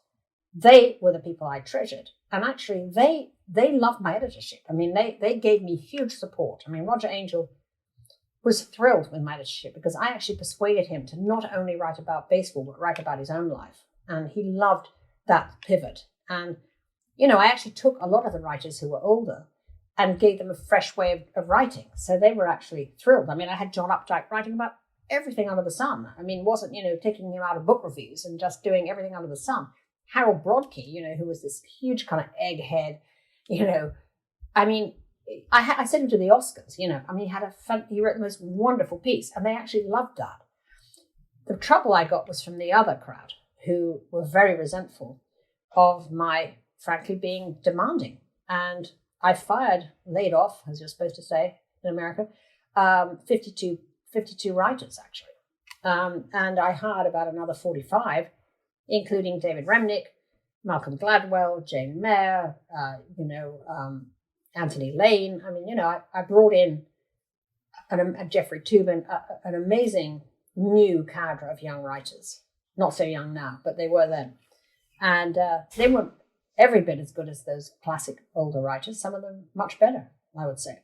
They were the people I treasured. And actually, they loved my editorship. I mean, they gave me huge support. I mean, Roger Angell was thrilled with my editorship because I actually persuaded him to not only write about baseball, but write about his own life. And he loved that pivot. And, I actually took a lot of the writers who were older and gave them a fresh way of writing. So they were actually thrilled. I mean, I had John Updike writing about everything under the sun. I mean, wasn't, taking him out of book reviews and just doing everything under the sun. Harold Brodkey, who was this huge kind of egghead, I mean, I sent him to the Oscars, I mean, he wrote the most wonderful piece, and they actually loved that. The trouble I got was from the other crowd, who were very resentful of my, frankly, being demanding. And I laid off, as you're supposed to say in America, 52 writers, actually. And I hired about another 45, including David Remnick, Malcolm Gladwell, Jane Mayer, Anthony Lane. I mean, I brought in Jeffrey Toobin, an amazing new cadre of young writers. Not so young now, but they were then. And they weren't every bit as good as those classic older writers. Some of them much better, I would say.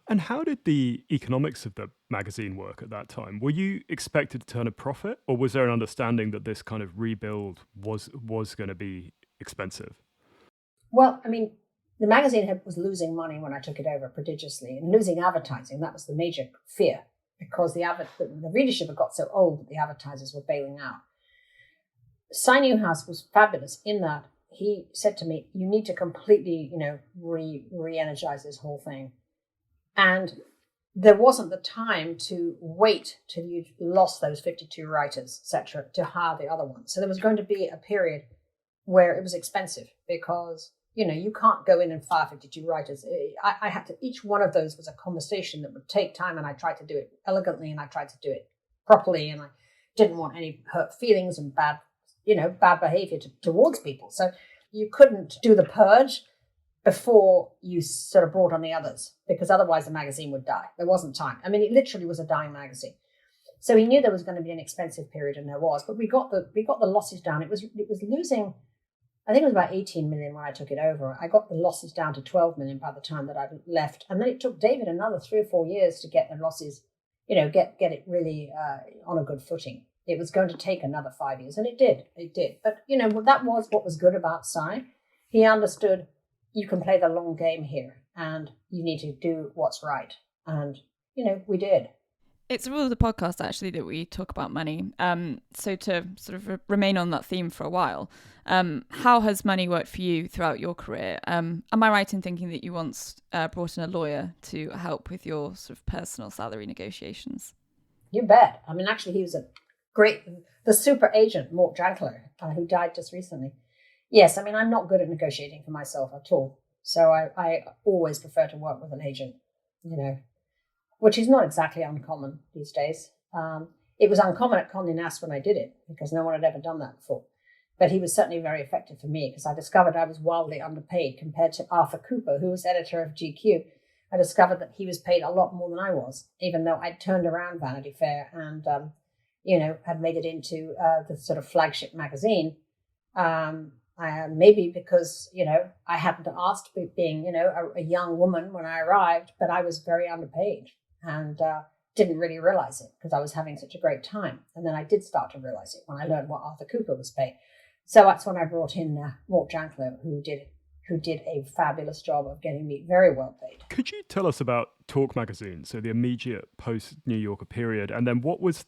And how did the economics of the magazine work at that time? Were you expected to turn a profit, or was there an understanding that this kind of rebuild was going to be expensive? Well, I mean, the magazine was losing money when I took it over prodigiously, and losing advertising. That was the major fear, because the readership had got so old that the advertisers were bailing out. Cy Newhouse was fabulous in that he said to me, you need to completely, re-energize this whole thing. And there wasn't the time to wait till you lost those 52 writers, etc., to hire the other ones. So there was going to be a period where it was expensive because, you can't go in and fire 52 writers. I had to, each one of those was a conversation that would take time, and I tried to do it elegantly, and I tried to do it properly, and I didn't want any hurt feelings and bad behavior towards people. So you couldn't do the purge before you sort of brought on the others, because otherwise the magazine would die. There wasn't time. I mean, it literally was a dying magazine. So he knew there was going to be an expensive period, and there was. But we got the losses down. It was losing I think it was about 18 million when I took it over. I got the losses down to 12 million by the time that I left. And then it took David another 3 or 4 years to get the losses, get it really on a good footing. It was going to take another 5 years, and it did. It did. But, that was what was good about Si. He understood you can play the long game here, and you need to do what's right. And, we did. It's a rule of the podcast, actually, that we talk about money. So to sort of remain on that theme for a while, how has money worked for you throughout your career? Am I right in thinking that you once brought in a lawyer to help with your sort of personal salary negotiations? You bet. I mean, actually, he was the super agent, Mort Jankler, who died just recently. Yes, I mean, I'm not good at negotiating for myself at all. So I always prefer to work with an agent, which is not exactly uncommon these days. It was uncommon at Condé Nast when I did it because no one had ever done that before. But he was certainly very effective for me because I discovered I was wildly underpaid compared to Arthur Cooper, who was editor of GQ. I discovered that he was paid a lot more than I was, even though I'd turned around Vanity Fair and, had made it into the sort of flagship magazine. Maybe because, I hadn't asked, being, a young woman when I arrived, but I was very underpaid and didn't really realize it because I was having such a great time. And then I did start to realize it when I learned what Arthur Cooper was paid. So that's when I brought in Mort Jankler, who did a fabulous job of getting me very well paid. Could you tell us about Talk Magazine, so the immediate post-New Yorker period, and then what was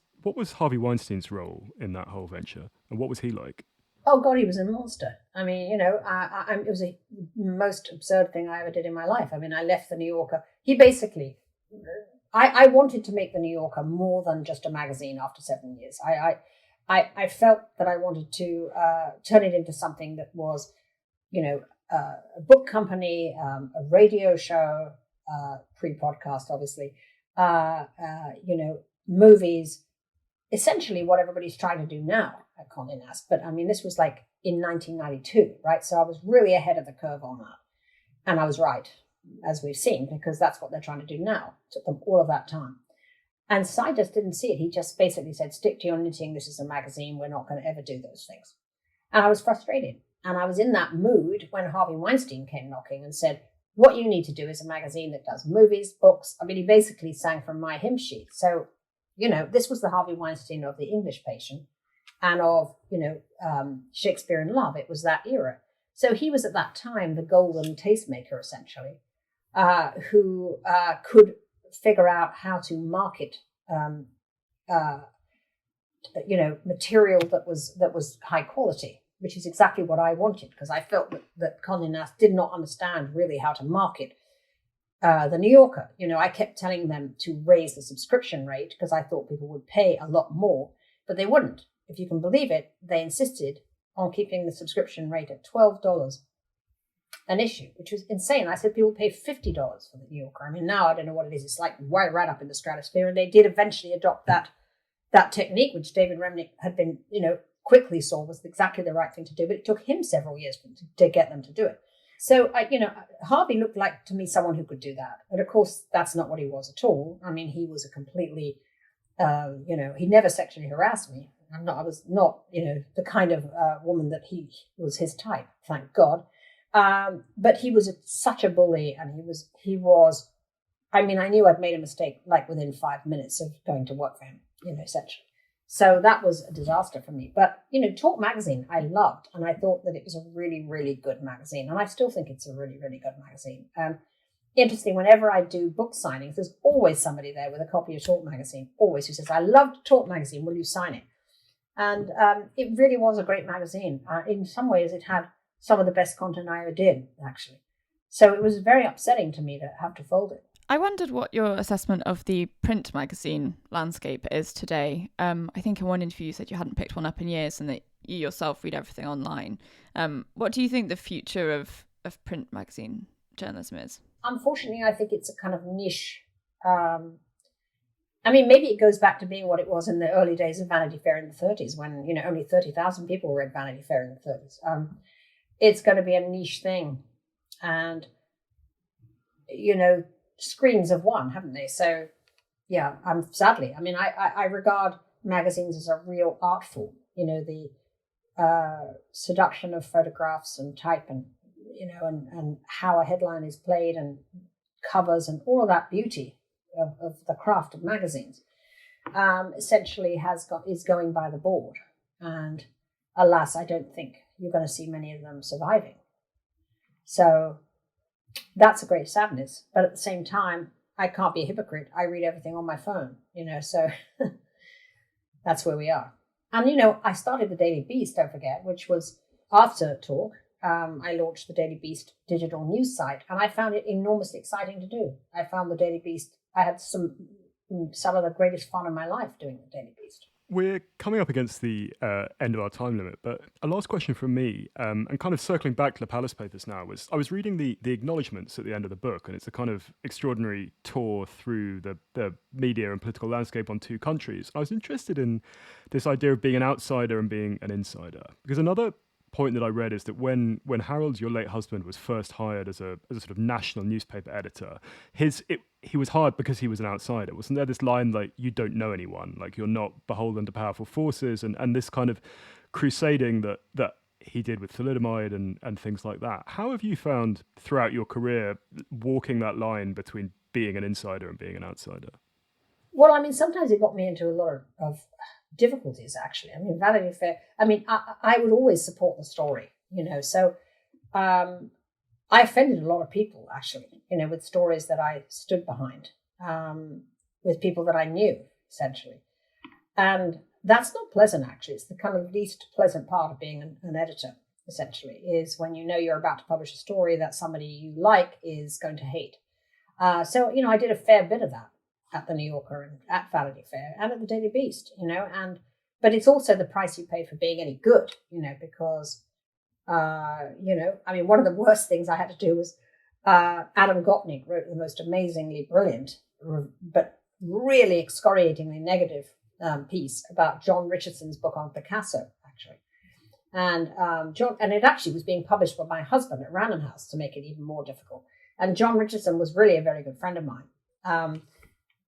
Harvey Weinstein's role in that whole venture, and what was he like? Oh, God, he was a monster. I mean, it was the most absurd thing I ever did in my life. I mean, I left the New Yorker. He basically, I wanted to make the New Yorker more than just a magazine after 7 years. I felt that I wanted to turn it into something that was, a book company, a radio show, pre-podcast, obviously, movies, essentially what everybody's trying to do now at Condé Nast. But I mean, this was like in 1992, right? So I was really ahead of the curve on that. And I was right, as we've seen, because that's what they're trying to do now. It took them all of that time. And Si just didn't see it. He just basically said, stick to your knitting. This is a magazine. We're not going to ever do those things. And I was frustrated. And I was in that mood when Harvey Weinstein came knocking and said, what you need to do is a magazine that does movies, books. I mean, he basically sang from my hymn sheet. So, this was the Harvey Weinstein of the English Patient and of, Shakespeare in Love. It was that era. So he was at that time the golden tastemaker, essentially, who could figure out how to market, material that was high quality, which is exactly what I wanted, because I felt that Condé Nast did not understand really how to market the New Yorker. I kept telling them to raise the subscription rate because I thought people would pay a lot more, but they wouldn't. If you can believe it, they insisted on keeping the subscription rate at $12 an issue, which was insane. I said people pay $50 for the New Yorker. I mean, now I don't know what it is. It's like right up in the stratosphere. And they did eventually adopt that technique, which David Remnick had been, quickly saw was exactly the right thing to do. But it took him several years to get them to do it. So, Harvey looked like to me someone who could do that. But of course, that's not what he was at all. I mean, he was a completely, he never sexually harassed me. I was not, the kind of woman that he was his type, thank God. But he was such a bully, and he was, I mean, I knew I'd made a mistake like within 5 minutes of going to work for him, essentially. So that was a disaster for me. But, Talk Magazine, I loved, and I thought that it was a really, really good magazine. And I still think it's a really, really good magazine. Interesting, whenever I do book signings, there's always somebody there with a copy of Talk Magazine, always, who says, I loved Talk Magazine, will you sign it? And it really was a great magazine. In some ways, it had some of the best content I ever did, actually. So it was very upsetting to me to have to fold it. I wondered what your assessment of the print magazine landscape is today. I think in one interview you said you hadn't picked one up in years and that you yourself read everything online. What do you think the future of print magazine journalism is? Unfortunately, I think it's a kind of niche. Maybe it goes back to being what it was in the early days of Vanity Fair in the 30s when, only 30,000 people read Vanity Fair in the 30s. It's going to be a niche thing. And, screens have won, haven't they? So, yeah, sadly. I mean, I regard magazines as a real art form. The seduction of photographs and type and and how a headline is played and covers and all of that beauty of the craft of magazines essentially is going by the board. And alas, I don't think you're going to see many of them surviving. So that's a great sadness. But at the same time, I can't be a hypocrite. I read everything on my phone, so that's where we are. And, I started the Daily Beast, don't forget, which was after Talk. I launched the Daily Beast digital news site, and I found it enormously exciting to do. I found the Daily Beast, I had some of the greatest fun in my life doing the Daily Beast. We're coming up against the end of our time limit, but a last question from me, and kind of circling back to the Palace Papers now, was I was reading the acknowledgements at the end of the book, and it's a kind of extraordinary tour through the media and political landscape on two countries. I was interested in this idea of being an outsider and being an insider, because another point that I read is that when Harold, your late husband, was first hired as a sort of national newspaper editor, he was hired because he was an outsider. Wasn't there this line like, you don't know anyone, like you're not beholden to powerful forces, and this kind of crusading that he did with thalidomide and things like that? How have you found throughout your career walking that line between being an insider and being an outsider? Well, I mean, sometimes it got me into a lot of difficulties, actually. I mean, Vanity Fair, I would always support the story, so I offended a lot of people, actually, with stories that I stood behind, with people that I knew, essentially. And that's not pleasant, actually. It's the kind of least pleasant part of being an editor, essentially, is when you're about to publish a story that somebody you like is going to hate. So I did a fair bit of that at the New Yorker and at Vanity Fair and at the Daily Beast, but it's also the price you pay for being any good, because, one of the worst things I had to do was Adam Gopnik wrote the most amazingly brilliant, but really excoriatingly negative piece about John Richardson's book on Picasso, actually. And it actually was being published by my husband at Random House to make it even more difficult. And John Richardson was really a very good friend of mine.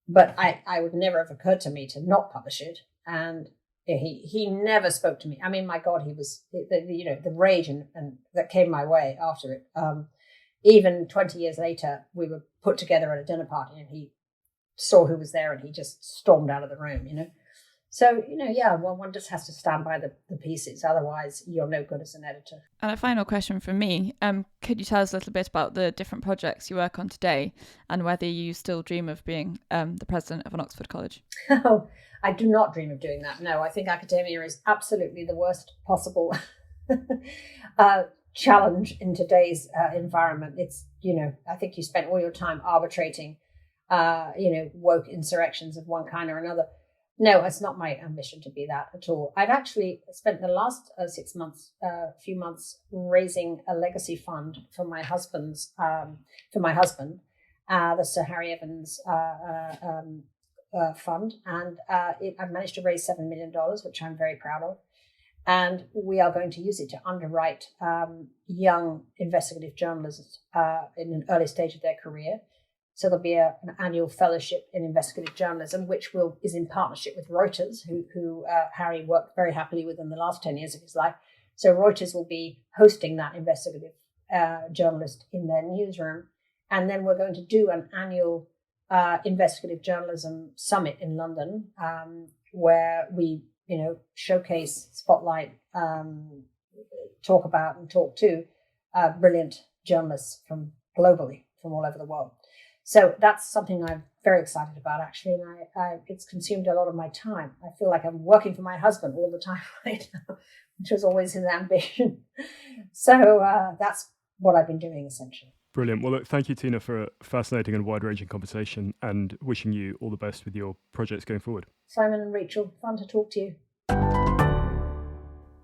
But I would never have occurred to me to not publish it. And he never spoke to me. I mean, my God, he was, the rage and that came my way after it. Even 20 years later, we were put together at a dinner party and he saw who was there and he just stormed out of the room, So, one just has to stand by the pieces. Otherwise, you're no good as an editor. And a final question from me. Could you tell us a little bit about the different projects you work on today and whether you still dream of being the president of an Oxford college? Oh, I do not dream of doing that. No, I think academia is absolutely the worst possible challenge in today's environment. It's, I think you spent all your time arbitrating, woke insurrections of one kind or another. No, it's not my ambition to be that at all. I've actually spent the last 6 months, few months, raising a legacy fund for my husband, the Sir Harry Evans fund, and I've managed to raise $7 million, which I'm very proud of. And we are going to use it to underwrite young investigative journalists in an early stage of their career. So there'll be an annual fellowship in investigative journalism, which is in partnership with Reuters, who Harry worked very happily with in the last 10 years of his life. So Reuters will be hosting that investigative journalist in their newsroom. And then we're going to do an annual investigative journalism summit in London, where we, showcase, spotlight, talk about and talk to brilliant journalists from globally, from all over the world. So that's something I'm very excited about, actually, and it's consumed a lot of my time. I feel like I'm working for my husband all the time right now, which was always his ambition. So that's what I've been doing, essentially. Brilliant. Well, look, thank you, Tina, for a fascinating and wide-ranging conversation, and wishing you all the best with your projects going forward. Simon and Rachel, fun to talk to you.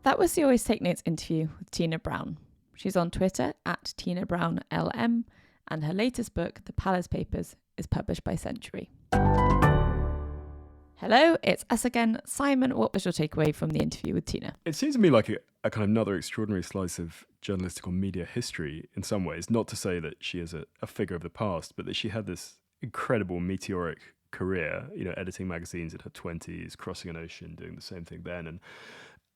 That was the Always Take Notes interview with Tina Brown. She's on Twitter at Tina Brown LM, and her latest book, The Palace Papers, is published by Century. Hello, it's us again. Simon, what was your takeaway from the interview with Tina? It seems to me like a kind of another extraordinary slice of journalistic or media history in some ways. Not to say that she is a figure of the past, but that she had this incredible meteoric career, editing magazines in her 20s, crossing an ocean, doing the same thing then.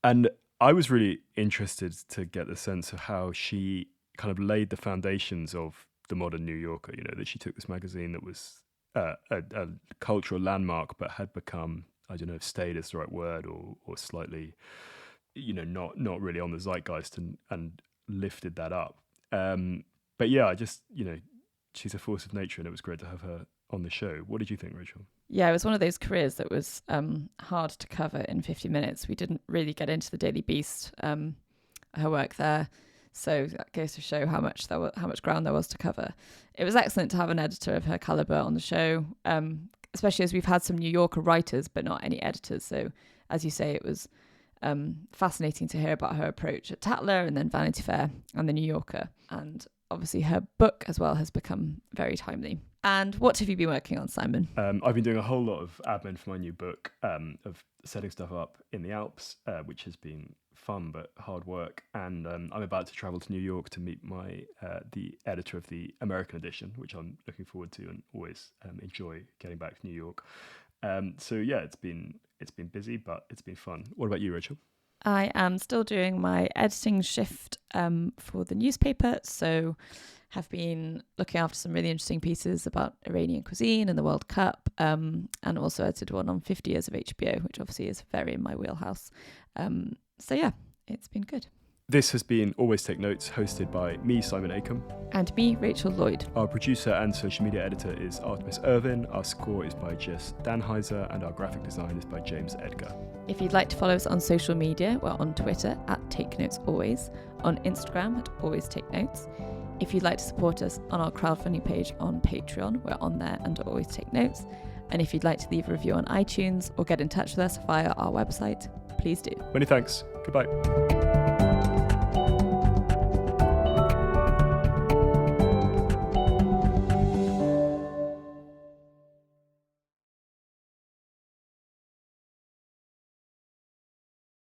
And I was really interested to get the sense of how she kind of laid the foundations of the modern New Yorker, that she took this magazine that was a cultural landmark, but had become, I don't know if stayed is the right word, or slightly, not really on the zeitgeist, and lifted that up. But yeah, I just, she's a force of nature, and it was great to have her on the show. What did you think, Rachel? Yeah, it was one of those careers that was hard to cover in 50 minutes. We didn't really get into the Daily Beast, her work there. So that goes to show how much ground there was to cover. It was excellent to have an editor of her caliber on the show, especially as we've had some New Yorker writers, but not any editors. So as you say, it was fascinating to hear about her approach at Tatler and then Vanity Fair and the New Yorker. And obviously her book as well has become very timely. And what have you been working on, Simon? I've been doing a whole lot of admin for my new book, of setting stuff up in the Alps, which has been fun but hard work. And I'm about to travel to New York to meet the editor of the American edition, which I'm looking forward to and always enjoy getting back to New York. So yeah, it's been busy, but it's been fun. What about you, Rachel? I am still doing my editing shift for the newspaper, so have been looking after some really interesting pieces about Iranian cuisine and the World Cup, and also edited one on 50 years of HBO, which obviously is very in my wheelhouse. So yeah, it's been good. This has been Always Take Notes, hosted by me, Simon Acomb. And me, Rachel Lloyd. Our producer and social media editor is Artemis Irvin. Our score is by Jess Danheiser, and our graphic design is by James Edgar. If you'd like to follow us on social media, we're on Twitter at Take Notes Always, on Instagram at Always Take Notes. If you'd like to support us on our crowdfunding page on Patreon, we're on there under Always Take Notes. And if you'd like to leave a review on iTunes or get in touch with us via our website, please do. Many thanks. Goodbye.